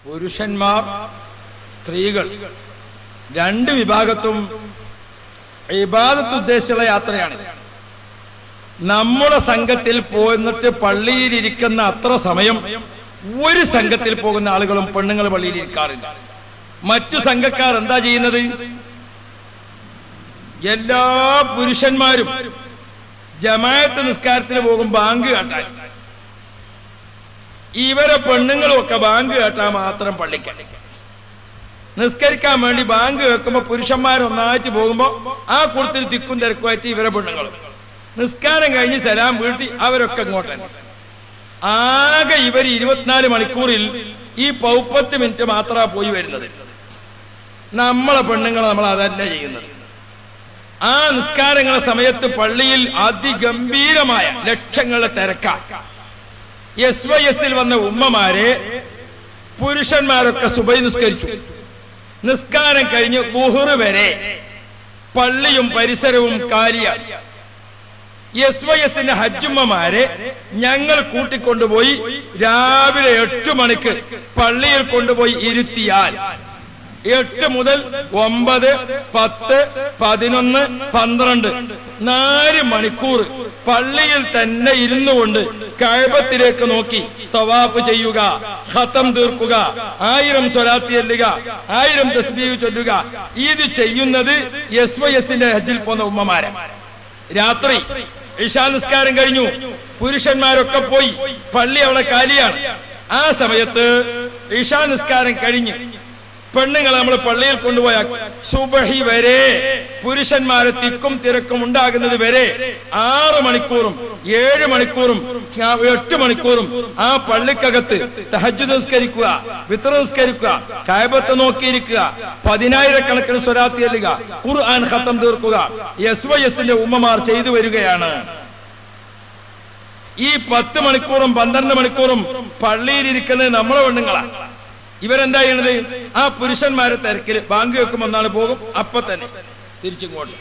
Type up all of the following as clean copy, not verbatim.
പുരുഷന്മാർ സ്ത്രീകൾ രണ്ട് വിഭാഗത്തും ഇബാദത്ത് ഉദ്ദേശിച്ചുള്ള യാത്രയാണ്. നമ്മുടെ സംഘത്തിൽ പോന്നിട്ട് പള്ളിയിലിരിക്കുന്ന അത്ര സമയം ഒരു സംഘത്തിൽ പോകുന്ന ആളുകളും പെണ്ണുങ്ങൾ പള്ളിയിലിരിക്കാറില്ല. മറ്റു സംഘക്കാർ എന്താ ചെയ്യുന്നത്? എല്ലാ പുരുഷന്മാരും ജമാഅത്ത് നിസ്കാരത്തിന് പോകും ബാങ്ക് കേട്ടാൽ. ഇവരെ പെണ്ണുങ്ങളുമൊക്കെ ബാങ്ക് കേട്ടാൽ മാത്രം പള്ളിക്ക് നിസ്കരിക്കാൻ വേണ്ടി ബാങ്ക് കേൾക്കുമ്പോൾ പുരുഷന്മാരൊന്നായിട്ട് പോകുമ്പോൾ ആ കൂട്ടത്തിൽ തിക്കും തിരക്കുമായിട്ട് ഇവരെ പെണ്ണുങ്ങളും നിസ്കാരം കഴിഞ്ഞ് സലാം വീട്ടി അവരൊക്കെ ഇങ്ങോട്ട്. ആകെ ഇവർ 24 മണിക്കൂറിൽ ഈ 30 മിനിറ്റ് മാത്രമാണ് പോയി വരുന്നത്. നമ്മളെ പെണ്ണുങ്ങൾ നമ്മൾ അതല്ല ചെയ്യുന്നത്. ആ നിസ്കാരങ്ങളുടെ സമയത്ത് പള്ളിയിൽ അതിഗംഭീരമായ ലക്ഷങ്ങളുടെ തിരക്കാണ്. SYS വന്ന ഉമ്മമാരെ പുരുഷന്മാരൊക്കെ സുബൈ നിസ്കരിച്ചു. നിസ്കാരം കഴിഞ്ഞ് ളുഹർ വരെ പള്ളിയും പരിസരവും കാലിയാണ്. SYSന്റെ ഹജ്ജുമ്മമാരെ ഞങ്ങൾ കൂട്ടിക്കൊണ്ടുപോയി രാവിലെ 8 മണിക്ക് പള്ളിയിൽ കൊണ്ടുപോയി ഇരുത്തിയാൽ 8 മുതൽ 9, 10, 11, 12 4 മണിക്കൂർ പള്ളിയിൽ തന്നെ ഇരുന്നു കൊണ്ട് കഅബത്തിലേക്ക് നോക്കി തവാഫ് ചെയ്യുക, ഖതം തീർക്കുക, 1000 സ്വലാത്ത് ചൊല്ലുക, 1000 തസ്ബീഹ് ചൊല്ലുക. ഇത് ചെയ്യുന്നത് SYSന്റെ ഹജ്ജിൽ പോന്ന ഉമ്മമാരെ. രാത്രി ഇശാ നിസ്കാരം കഴിഞ്ഞു, പുരുഷന്മാരൊക്കെ പോയി, പള്ളി അവിടെ കാലിയാണ്. ആ സമയത്ത് ഇശാ നിസ്കാരം കഴിഞ്ഞ് പെണ്ണുങ്ങളെ നമ്മൾ പള്ളിയിൽ കൊണ്ടുപോയാൽ സുബഹി വരെ പുരുഷന്മാരെ തിക്കും തിരക്കും ഉണ്ടാകുന്നത് വരെ 6 മണിക്കൂറും 7 മണിക്കൂറും 8 മണിക്കൂറും ആ പള്ളിക്കകത്ത് തഹജ്ജുദ് നിസ്കരിക്കുക, വിത്ർ നിസ്കരിക്കുക, കഅബത്ത് നോക്കിയിരിക്കുക, 10,000 സ്വലാത്ത് ചൊല്ലുക, ഖുർആൻ ഖതം തീർക്കുക SYSന്റെ ഉമ്മമാർ ചെയ്തു വരികയാണ്. ഈ 10 മണിക്കൂറും 12 മണിക്കൂറും പള്ളിയിലിരിക്കുന്നത് നമ്മളെ പെണ്ണുങ്ങളാണ്. ഇവരെന്താ ചെയ്യണത്? ആ പുരുഷന്മാരെ തിരക്കിൽ ബാങ്ക് വെക്കുമ്പോൾ ഒന്നാൾ പോകും, അപ്പൊ തന്നെ തിരിച്ചിങ്ങോട്ട്.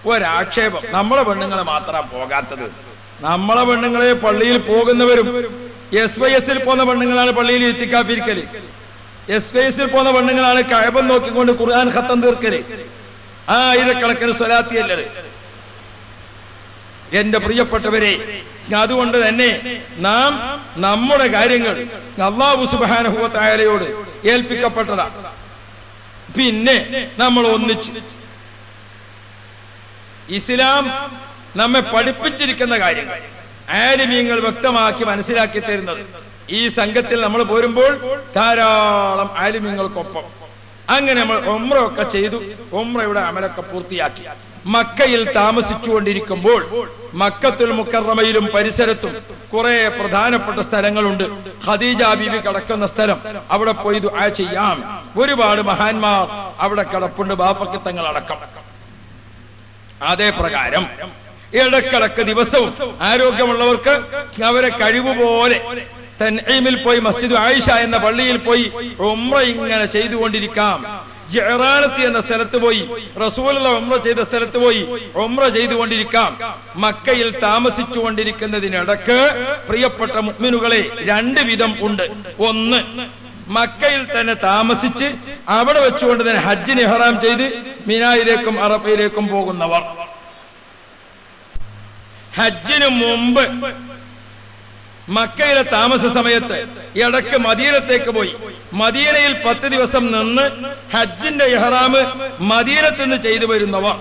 ഒരാക്ഷേപം, നമ്മളെ പെണ്ണുങ്ങളെ മാത്രമാണ് പോകാത്തത്. നമ്മളെ പെണ്ണുങ്ങളെ പള്ളിയിൽ പോകുന്നവരും SYSൽ പോകുന്ന പെണ്ണുങ്ങളാണ് പള്ളിയിൽ ഇത്തിക്കാഫിരിക്കല്. SYSൽ പോകുന്ന പെണ്ണുങ്ങളാണ് കഅബ നോക്കിക്കൊണ്ട് ഖുർആൻ ഖതം തീർക്കല്, 1000 സ്വലാത്ത് ചൊല്ലല്. എന്റെ പ്രിയപ്പെട്ടവരെ, അതുകൊണ്ട് തന്നെ നാം നമ്മുടെ കാര്യങ്ങൾ അല്ലാഹു സുബ്ഹാനഹു വ തആലയോട് ഏൽപ്പിക്കപ്പെട്ടതാണ്. പിന്നെ നമ്മൾ ഒന്നിച്ച് ഇസ്ലാം നമ്മെ പഠിപ്പിച്ചിരിക്കുന്ന കാര്യങ്ങൾ ആലിമീങ്ങൾ വ്യക്തമാക്കി മനസ്സിലാക്കി തരുന്നത്. ഈ സംഘത്തിൽ നമ്മൾ പോരുമ്പോൾ ധാരാളം ആലിമീങ്ങൾക്കൊപ്പം അങ്ങനെ നമ്മൾ ഉംറയൊക്കെ ചെയ്തു, ഉംറയുടെ അമലൊക്കെ പൂർത്തിയാക്കി മക്കയിൽ താമസിച്ചുകൊണ്ടിരിക്കുമ്പോൾ മക്കത്തുൽ മുക്കറമയിലും പരിസരത്തും കുറെ പ്രധാനപ്പെട്ട സ്ഥലങ്ങളുണ്ട്. ഖദീജ ബീവി കിടക്കുന്ന സ്ഥലം, അവിടെ പോയി ദുആ ചെയ്യാം. ഒരുപാട് മഹാന്മാർ അവിടെ കിടപ്പുണ്ട്, ബാപ്പക്ക് തങ്ങൾ അടക്കം. അതേ പ്രകാരം ഇടക്കിടക്ക് ദിവസവും ആരോഗ്യമുള്ളവർക്ക് അവരെ കഴിവുപോലെ തൻഈമിൽ പോയി മസ്ജിദ് ആയിഷ എന്ന പള്ളിയിൽ പോയി ഉംറ ഇങ്ങനെ ചെയ്തുകൊണ്ടിരിക്കാം. ജഅറാനത്ത് എന്ന സ്ഥലത്ത് പോയി റസൂലുള്ളാഹി ഉംറ ചെയ്ത സ്ഥലത്ത് പോയി ഉംറ ചെയ്തുകൊണ്ടിരിക്കാം. മക്കയിൽ താമസിച്ചുകൊണ്ടിരിക്കുന്നതിനിടക്ക് പ്രിയപ്പെട്ട മുഅ്മിനുകളെ 2 വിധം ഉണ്ട്. ഒന്ന്, മക്കയിൽ തന്നെ താമസിച്ച് അവിടെ വെച്ചുകൊണ്ട് തന്നെ ഹജ്ജിന് ഇഹ്റാം ചെയ്ത് മിനായിലേക്കും അറഫയിലേക്കും പോകുന്നവർ. ഹജ്ജിന് മുമ്പ് മക്കയിലെ താമസ സമയത്ത് ഇടയ്ക്ക് മദീനത്തേക്ക് പോയി മദീനയിൽ 10 ദിവസം നിന്ന് ഹജ്ജിന്റെ ഇഹ്റാം മദീനത്ത് നിന്ന് ചെയ്തു വരുന്നവർ.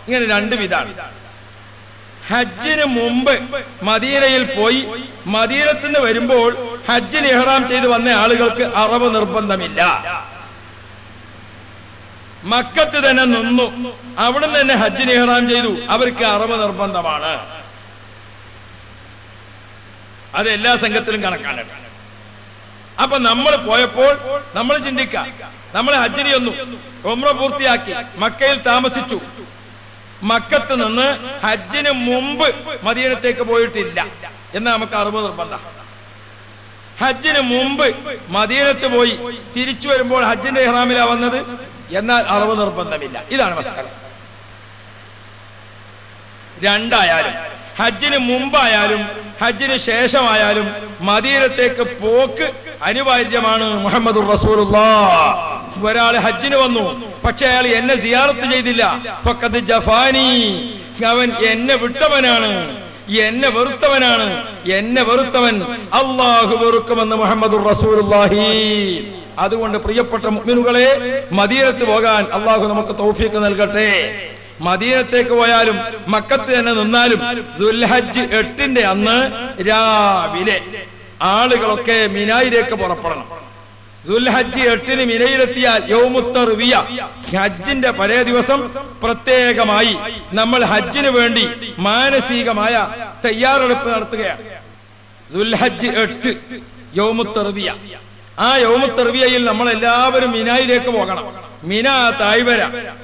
ഇങ്ങനെ 2 വിധാണ്. ഹജ്ജിന് മുമ്പ് മദീനയിൽ പോയി മദീനത്ത് നിന്ന് വരുമ്പോൾ ഹജ്ജിന് ഇഹ്റാം ചെയ്ത് വന്ന ആളുകൾക്ക് അറവ് നിർബന്ധമില്ല. മക്കത്ത് തന്നെ നിന്നു അവിടെ തന്നെ ഹജ്ജിന് ഇഹ്റാം ചെയ്തു, അവർക്ക് അറവ് നിർബന്ധമാണ്. അത് എല്ലാ സംഘത്തിലും കണക്കാണ്. അപ്പൊ നമ്മൾ പോയപ്പോൾ നമ്മൾ ചിന്തിക്കാം, നമ്മൾ ഹജ്ജിന് വന്നു, ഉംറ പൂർത്തിയാക്കി, മക്കയിൽ താമസിച്ചു, മക്കത്ത് നിന്ന് ഹജ്ജിന് മുമ്പ് മദീനത്തേക്ക് പോയിട്ടില്ല എന്നാൽ നമുക്ക് അറവ് നിർബന്ധം. ഹജ്ജിന് മുമ്പ് മദീനത്ത് പോയി തിരിച്ചു വരുമ്പോൾ ഹജ്ജിന്റെ ഇഹ്റാമിലാ വന്നത്, എന്നാൽ അറവ് നിർബന്ധമില്ല. ഇതാണ് മസ്അല. രണ്ടായാലും ഹജ്ജിന് മുമ്പായാലും ഹജ്ജിന് ശേഷമായാലും മദീനത്തേക്ക് പോക്ക് അനിവാര്യമാണ്. മുഹമ്മദുർ റസൂലുള്ളാഹ് ഒരാൾ ഹജ്ജിന് വന്നു, പക്ഷെ അയാൾ എന്നെ സിയാറത്ത് ചെയ്തില്ല. ഫഖദ് ജഫാനി, അവൻ എന്നെ വിട്ടവനാണ്, എന്നെ വെറുത്തവനാണ്. എന്നെ വെറുത്തവൻ അല്ലാഹു വെറുക്കുമെന്ന് മുഹമ്മദുർ റസൂലുള്ളാഹി. അതുകൊണ്ട് പ്രിയപ്പെട്ട മുഅ്മിനുകളെ, മദീനത്ത് പോകാൻ അല്ലാഹു നമുക്ക് തൗഫീഖ് നൽകട്ടെ. മദീനത്തേക്ക് പോയാലും മക്കത്ത് തന്നെ നിന്നാലും ദുൽഹജ്ജ് 8 അന്ന് രാവിലെ ആളുകളൊക്കെ മിനായിലേക്ക് പുറപ്പെടണം. ദുൽഹജ്ജ് 8 മിനയിലെത്തിയാൽ യൗമുത്തർവിയ, ഹജ്ജിന്റെ പഴയ ദിവസം പ്രത്യേകമായി നമ്മൾ ഹജ്ജിന് വേണ്ടി മാനസികമായ തയ്യാറെടുപ്പ് നടത്തുകയാണ്. ദുൽഹജ്ജ് 8 യൗമുത്തർവിയ. ആ യൗമുത്തർവിയയിൽ നമ്മൾ എല്ലാവരും മിനായിലേക്ക് പോകണം. മിന താഴ്വര,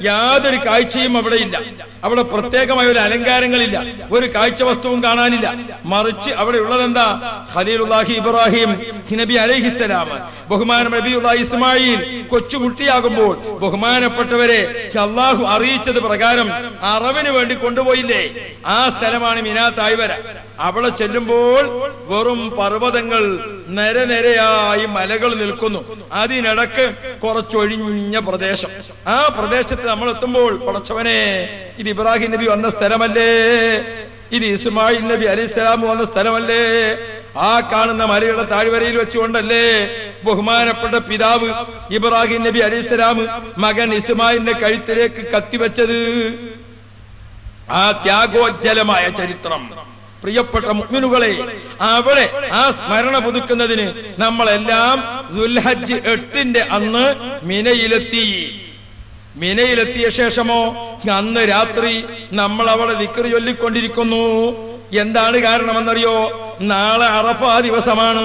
യാതൊരു കാഴ്ചയും അവിടെ ഇല്ല. അവിടെ പ്രത്യേകമായ ഒരു അലങ്കാരങ്ങളില്ല, ഒരു കാഴ്ച വസ്തുവും കാണാനില്ല. മറിച്ച് അവിടെ ഉള്ളതെന്താ? ഖലീലുല്ലാഹി ഇബ്രാഹിം നബി അലൈഹിസ്സലാം, ബഹുമാനം നബിയുല്ലാഹി ഇസ്മായിൽ കൊച്ചുകുട്ടിയാകുമ്പോൾ ബഹുമാനപ്പെട്ടവരെ അല്ലാഹു അറിയിച്ചത് പ്രകാരം അറവിന് വേണ്ടി കൊണ്ടുപോയില്ലേ? ആ സ്ഥലമാണ് മിന താഴ്വര. അവിടെ ചെല്ലുമ്പോൾ വെറും പർവ്വതങ്ങൾ, നിരനിരയായി മലകൾ നിൽക്കുന്നു. അതിനിടക്ക് കുറച്ചൊഴിഞ്ഞ പ്രദേശം. ആ പ്രദേശത്ത് നമ്മൾ എത്തുമ്പോൾ, പടച്ചവനെ, ഇത് ഇബ്രാഹിം നബി വന്ന സ്ഥലമല്ലേ? ഇത് ഇസ്മായിൽ നബി അലൈഹിസ്സലാം വന്ന സ്ഥലമല്ലേ? ആ കാണുന്ന മലയുടെ താഴ്വരയിൽ വെച്ചുകൊണ്ടല്ലേ ബഹുമാനപ്പെട്ട പിതാവ് ഇബ്രാഹിം നബി അലൈഹിസ്സലാം മകൻ ഇസ്മായിലിന്റെ കഴുത്തിലേക്ക് കത്തിവെച്ചത്? ആ ത്യാഗോജ്ജലമായ ചരിത്രം. പ്രിയപ്പെട്ട മുഅ്മിനുകളെ, അവിടെ ആ സ്മരണ പുതുക്കുന്നതിന് നമ്മളെല്ലാം ദുൽഹജ്ജ് 8 അന്ന് മിനയിലെത്തി. മിനയിലെത്തിയ ശേഷമോ അന്ന് രാത്രി നമ്മൾ അവിടെ ദിക്ർ ചൊല്ലിക്കൊണ്ടിരിക്കുന്നു. എന്താണ് കാരണമെന്നറിയോ? നാളെ അറഫ ദിവസമാണ്.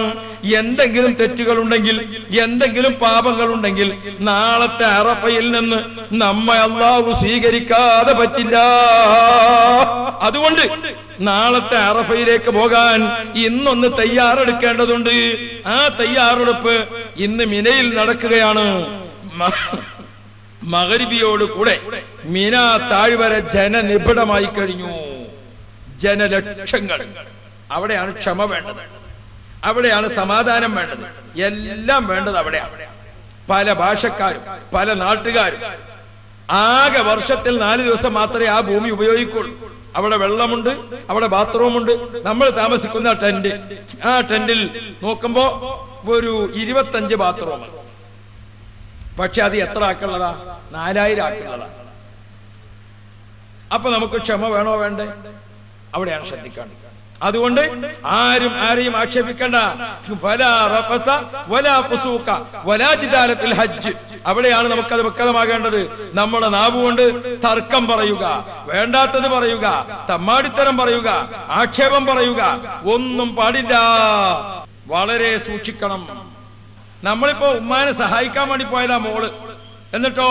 എന്തെങ്കിലും തെറ്റുകളുണ്ടെങ്കിൽ, എന്തെങ്കിലും പാപങ്ങളുണ്ടെങ്കിൽ നാളത്തെ അറഫയിൽ നിന്ന് നമ്മെ അല്ലാഹു സ്വീകരിക്കാതെ പറ്റില്ല. അതുകൊണ്ട് നാളത്തെ അറഫയിലേക്ക് പോകാൻ ഇന്നൊന്ന് തയ്യാറെടുക്കേണ്ടതുണ്ട്. ആ തയ്യാറെടുപ്പ് ഇന്ന് മിനയിൽ നടക്കുകയാണ്. മഗ്രിബിയോട് കൂടെ മിന താഴ്വര ജനനിബിഡമായി കഴിഞ്ഞു. ജനലക്ഷങ്ങൾ. അവിടെയാണ് ക്ഷമ വേണ്ടത്, അവിടെയാണ് സമാധാനം വേണ്ടത്, എല്ലാം വേണ്ടത് അവിടെയാണ്. പല ഭാഷക്കാരും പല നാട്ടുകാരും. ആകെ വർഷത്തിൽ 4 ദിവസം മാത്രമേ ആ ഭൂമി ഉപയോഗിക്കുള്ളൂ. അവിടെ വെള്ളമുണ്ട്, അവിടെ ബാത്റൂമുണ്ട്. നമ്മൾ താമസിക്കുന്ന ടെന്റ്, ആ ടെന്റിൽ നോക്കുമ്പോ ഒരു 25 ബാത്റൂം. പക്ഷെ അത് എത്ര ആക്കുള്ളതാ? 4000 ആക്കുള്ളതാ. അപ്പൊ നമുക്ക് ക്ഷമ വേണോ വേണ്ടേ? അവിടെയാണ് ശ്രദ്ധിക്കേണ്ടത്. അതുകൊണ്ട് ആരും ആരെയും ആക്ഷേപിക്കേണ്ട. ഫലാ റഫസ വലാ ഫുസൂക വലാ ജിദാല ഫിൽ ഹജ്ജ്. അവിടെയാണ് നമുക്കത് വ്യക്തമാകേണ്ടത്. നമ്മുടെ നാവുകൊണ്ട് തർക്കം പറയുക, വേണ്ടാത്തത് പറയുക, തമ്മാടിത്തരം പറയുക, ആക്ഷേപം പറയുക ഒന്നും പാടില്ല. വളരെ സൂക്ഷിക്കണം. നമ്മളിപ്പോ ഉമ്മാനെ സഹായിക്കാൻ വേണ്ടി പോയതാ മോള്. എന്നിട്ടോ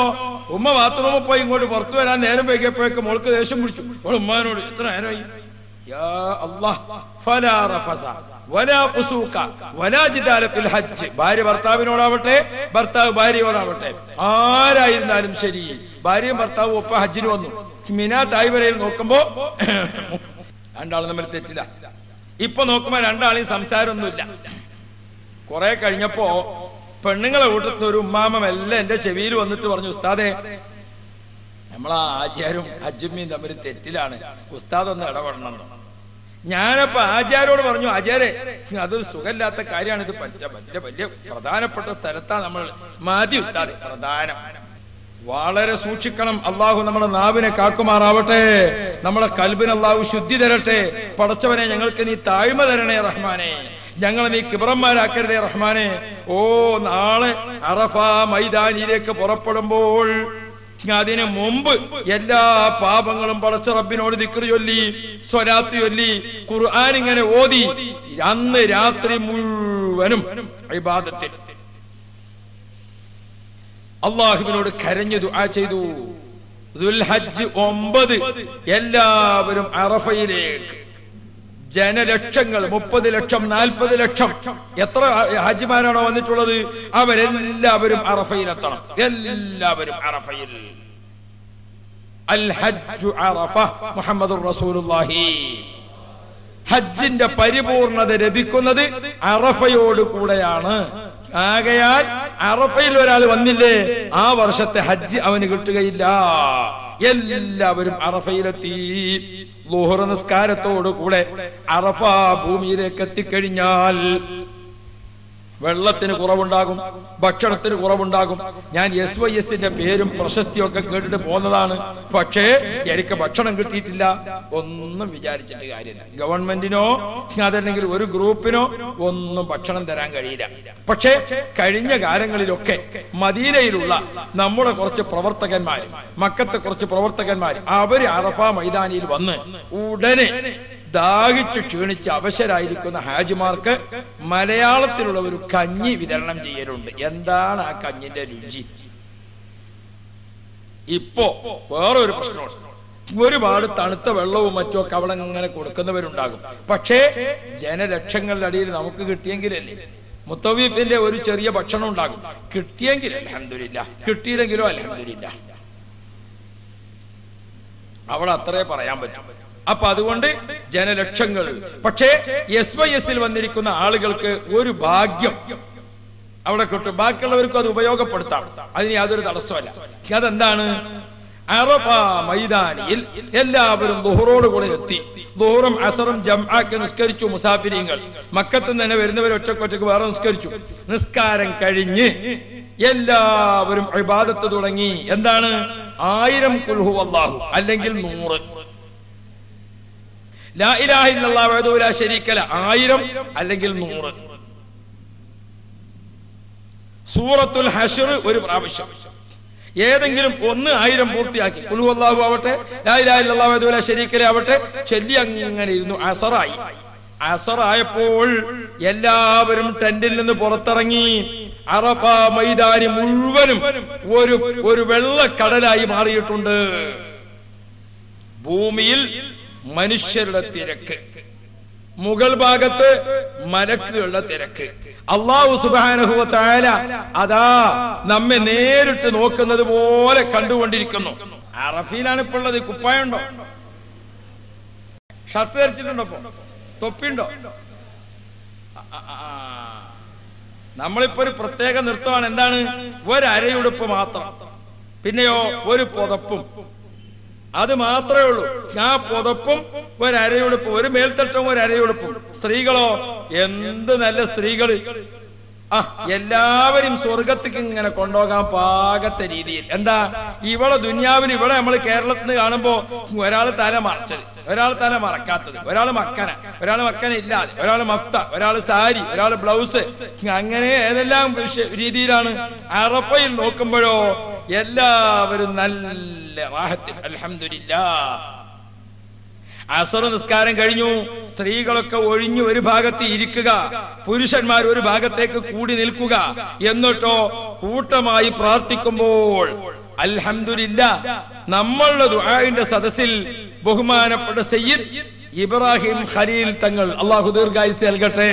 ഉമ്മ ബാത്റൂമിൽ പോയി ഇങ്ങോട്ട് പുറത്തു വരാൻ നേരം വൈകിയപ്പോഴേക്ക് മോൾക്ക് ദേഷ്യം പിടിച്ചു. അവൾ ഉമ്മാനോട്, എത്ര നേരമായി? യാ അല്ലാഹ്, ഫലാ റഫസ വലാ ഫുസൂക വലാ ജിദാല ഫിൽ ഹജ്ജ്. ഭാര്യ ഭർത്താവിനോടാവട്ടെ, ഭർത്താവ് ഭാര്യയോടാവട്ടെ, ആരായിരുന്നാലും ശരി, ഭാര്യയും ഭർത്താവും ഒപ്പം ഹജ്ജിന് വന്നു. മിനാ താഴ്വരയിൽ നോക്കുമ്പോ രണ്ടാളും തമ്മിൽ തെറ്റില്ല. ഇപ്പൊ നോക്കുമ്പോ രണ്ടാളെയും സംസാരമൊന്നുമില്ല. കുറെ കഴിഞ്ഞപ്പോ പെണ്ണുങ്ങളെ കൂട്ടത്തിൽ ഒരു ഉമ്മാമ എല്ലാം എന്റെ ചെവിയിൽ വന്നിട്ട് പറഞ്ഞു, ഉസ്താദേ, നമ്മളാ ആചാരും ഹജ്ജുമ്മയും തമ്മിൽ തെറ്റിലാണ്, ഉസ്താദ് ഒന്ന് ഇടപെടണം. ഞാനപ്പോ ആചാരോട് പറഞ്ഞു, ആചാരെ, അതൊരു സുഖമില്ലാത്ത കാര്യമാണ്, ഇത് വലിയ പ്രധാനപ്പെട്ട സ്ഥലത്താണ് നമ്മൾ മാതി ഉസ്താദ്. പ്രധാനം, വളരെ സൂക്ഷിക്കണം. അള്ളാഹു നമ്മുടെ നാവിനെ കാക്കുമാറാവട്ടെ, നമ്മുടെ കൽബിന് അള്ളാഹു ശുദ്ധി തരട്ടെ. പടച്ചവനെ, ഞങ്ങൾക്ക് നീ താഴ്മ തരണേ റഹ്മാനെ, ഞങ്ങളെ നീ കിബറന്മാരാക്കരുതേ റഹ്മാനെ. ഓ, നാളെ അറഫ മൈതാനിയിലേക്ക് പുറപ്പെടുമ്പോൾ അതിനു മുമ്പ് എല്ലാ പാപങ്ങളും പടച്ച റബ്ബിനോട് ദിക്ർ ചൊല്ലി, സ്വലാത്ത് ചൊല്ലി, ഖുർആൻ ഇങ്ങനെ ഓതി അന്ന് രാത്രി മുഴുവനും ഇബാദത്തിൽ അള്ളാഹുവിനോട് കരഞ്ഞു ദുആ ചെയ്തു. ദുൽഹജ്ജ് 9 എല്ലാവരും അറഫയിലേക്ക്. ജനലക്ഷങ്ങൾ, 30 ലക്ഷം 40 ലക്ഷം, എത്ര ഹാജിമാരാണോ വന്നിട്ടുള്ളത്, അവരെല്ലാവരും അറഫയിലെത്തണം. എല്ലാവരും അറഫയിൽ. അൽ ഹജ്ജു അറഫ, മുഹമ്മദുർ റസൂലുള്ളാഹി. ഹജ്ജിന്റെ പരിപൂർണത ലഭിക്കുന്നത് അറഫയോട് കൂടെയാണ്. ആകയാൽ അറഫയിൽ ഒരാൾ വന്നില്ലേ, ആ വർഷത്തെ ഹജ്ജ് അവന് കിട്ടുകയില്ല. എല്ലാവരും അറഫയിലെത്തി. ളുഹർ നിസ്കാരത്തോടുകൂടെ അറഫ ഭൂമിയിലേക്ക് എത്തിക്കഴിഞ്ഞാൽ വെള്ളത്തിന് കുറവുണ്ടാകും, ഭക്ഷണത്തിന് കുറവുണ്ടാകും. ഞാൻ SYSന്റെ പേരും പ്രശസ്തിയൊക്കെ കേട്ടിട്ട് പോന്നതാണ്. പക്ഷേ എനിക്ക് ഭക്ഷണം കിട്ടിയിട്ടില്ല. ഒന്നും വിചാരിച്ചിട്ട് കാര്യമില്ല. ഗവൺമെന്റിനോ അതല്ലെങ്കിൽ ഒരു ഗ്രൂപ്പിനോ ഒന്നും ഭക്ഷണം തരാൻ കഴിയില്ല. പക്ഷേ കഴിഞ്ഞ കാലങ്ങളിലൊക്കെ മദീനയിലുള്ള നമ്മുടെ കുറച്ച് പ്രവർത്തകന്മാർ, മക്കത്തെ കുറച്ച് പ്രവർത്തകന്മാർ, അവര് അറഫ മൈതാനിയിൽ വന്ന് ഉടനെ ദാഹിച്ചു ക്ഷീണിച്ച് അവശരായിരിക്കുന്ന ഹാജിമാർക്ക് മലയാളത്തിലുള്ള ഒരു കഞ്ഞി വിതരണം ചെയ്യലുണ്ട്. എന്താണ് ആ കഞ്ഞിന്റെ രുചി? ഇപ്പോ വേറൊരു പ്രശ്നമുണ്ട്. ഒരുപാട് തണുത്ത വെള്ളവും മറ്റുമൊക്കെ അവിടെ ഇങ്ങനെ കൊടുക്കുന്നവരുണ്ടാകും. പക്ഷേ ജനലക്ഷങ്ങളുടെ അടിയിൽ നമുക്ക് കിട്ടിയെങ്കിലല്ലേ. മുത്തവീഫിന്റെ ഒരു ചെറിയ ഭക്ഷണം ഉണ്ടാകും. കിട്ടിയെങ്കിൽ അൽഹംദുലില്ലാ, കിട്ടിയില്ലെങ്കിലോ അൽഹംദുലില്ലാ. അവിടെ അത്രേ പറയാൻ പറ്റും. അപ്പൊ അതുകൊണ്ട് ജനലക്ഷങ്ങൾ. പക്ഷേ SYSൽ വന്നിരിക്കുന്ന ആളുകൾക്ക് ഒരു ഭാഗ്യം അവിടെ കിട്ടും. ബാക്കിയുള്ളവർക്കും അത് ഉപയോഗപ്പെടുത്താം. അതിന് യാതൊരു തടസ്സമല്ല. അതെന്താണ്? അറഫ മൈതാനിയിൽ എല്ലാവരും ദുഹറോടുകൂടെ എത്തി. ദുഹറും അസറും ജംആക്ക് നിസ്കരിച്ചു മുസാഫിരീങ്ങൾ. മക്കത്ത് നിന്ന് തന്നെ വരുന്നവർ ഒറ്റക്കൊറ്റക്ക് വേറെ നിസ്കരിച്ചു. നിസ്കാരം കഴിഞ്ഞ് എല്ലാവരും ഇബാദത്ത് തുടങ്ങി. എന്താണ്? 1000 ഖുൽ ഹുവല്ലാഹു അല്ലെങ്കിൽ 100 ലാ ഇലാഹ ഇല്ലല്ലാഹു വഹ്ദഹു ലാ ശരീക ലഹു 1000 അല്ലെങ്കിൽ 100 സൂറത്തുൽ ഹശ്ർ ഒരു പ്രാവശ്യം ഏതെങ്കിലും ഒന്ന് 1000 പൂർത്തിയാക്കി. ഖുൽ ഹുവല്ലാഹു ആവട്ടെ, ലാ ഇലാഹ ഇല്ലല്ലാഹു വഹ്ദഹു ലാ ശരീക ലഹു ആവട്ടെ, ചൊല്ലി അങ്ങനെ ഇരുന്നു. അസറായി. അസറായപ്പോൾ എല്ലാവരും ടെന്റിൽ നിന്ന് പുറത്തിറങ്ങി. അറഫ മൈതാനി മുഴുവനും ഒരു വെള്ളക്കടലായി മാറിയിട്ടുണ്ട്. ഭൂമിയിൽ മനുഷ്യരുടെ തിരക്ക്, മുകൾ ഭാഗത്ത് മലക്കുകളുടെ തിരക്ക്. അല്ലാഹു സുബ്ഹാനഹു വ തആല അതാ നമ്മെ നേരിട്ട് നോക്കുന്നത് പോലെ കണ്ടുകൊണ്ടിരിക്കുന്നു. അറഫയിലാണ് ഇപ്പോൾ ഉള്ളത്. കുപ്പായുണ്ടോ? ഷർട്ട് ധരിച്ചിട്ടുണ്ടോ? തൊപ്പിയുണ്ടോ? നമ്മളിപ്പോ ഒരു പ്രത്യേക നൃത്തമാണ്. എന്താണ്? ഒരരയുടുപ്പ് മാത്രം, പിന്നെയോ ഒരു പുതപ്പും. അത് മാത്രമേ ഉള്ളൂ. ആ പുതപ്പും ഒരരയുടുപ്പും, ഒരു മേൽത്തട്ടും ഒരരയുടുപ്പും. സ്ത്രീകളോ എന്ത് നല്ല സ്ത്രീകൾ! എല്ലാവരും സ്വർഗത്തേക്ക് ഇങ്ങനെ കൊണ്ടുപോകാൻ പാകത്തെ രീതിയിൽ. എന്താ ഇവിടെ ദുനിയാവിൽ ഇവിടെ നമ്മൾ കേരളത്തിൽ നിന്ന് കാണുമ്പോ ഒരാൾ തല മറച്ചത്, ഒരാൾ തല മറക്കാത്തത്, ഒരാൾ മക്കന, ഒരാൾ മക്കന ഇല്ലാതെ, ഒരാൾ മഫ്ത, ഒരാൾ സാരി, ഒരാൾ ബ്ലൗസ്, അങ്ങനെ ഏതെല്ലാം രീതിയിലാണ്. അറഫയിൽ നോക്കുമ്പോഴോ എല്ലാവരും നല്ല റാഹത്തിൽ അൽഹംദുലില്ലാഹ്. അസർ നിസ്കാരം കഴിഞ്ഞു. സ്ത്രീകളൊക്കെ ഒഴിഞ്ഞു ഒരു ഭാഗത്ത് ഇരിക്കുക, പുരുഷന്മാർ ഒരു ഭാഗത്തേക്ക് കൂടി നിൽക്കുക. എന്നിട്ടോ കൂട്ടമായി പ്രാർത്ഥിക്കുമ്പോൾ അൽഹംദുലില്ലാഹ് നമ്മളുടെ ദുആഇന്റെ സദസ്സിൽ ബഹുമാനപ്പെട്ട സയ്യിദ് ഇബ്രാഹിം ഖലീൽ തങ്ങൾ, അല്ലാഹു ദീർഘായുസ്സ് നൽകട്ടെ,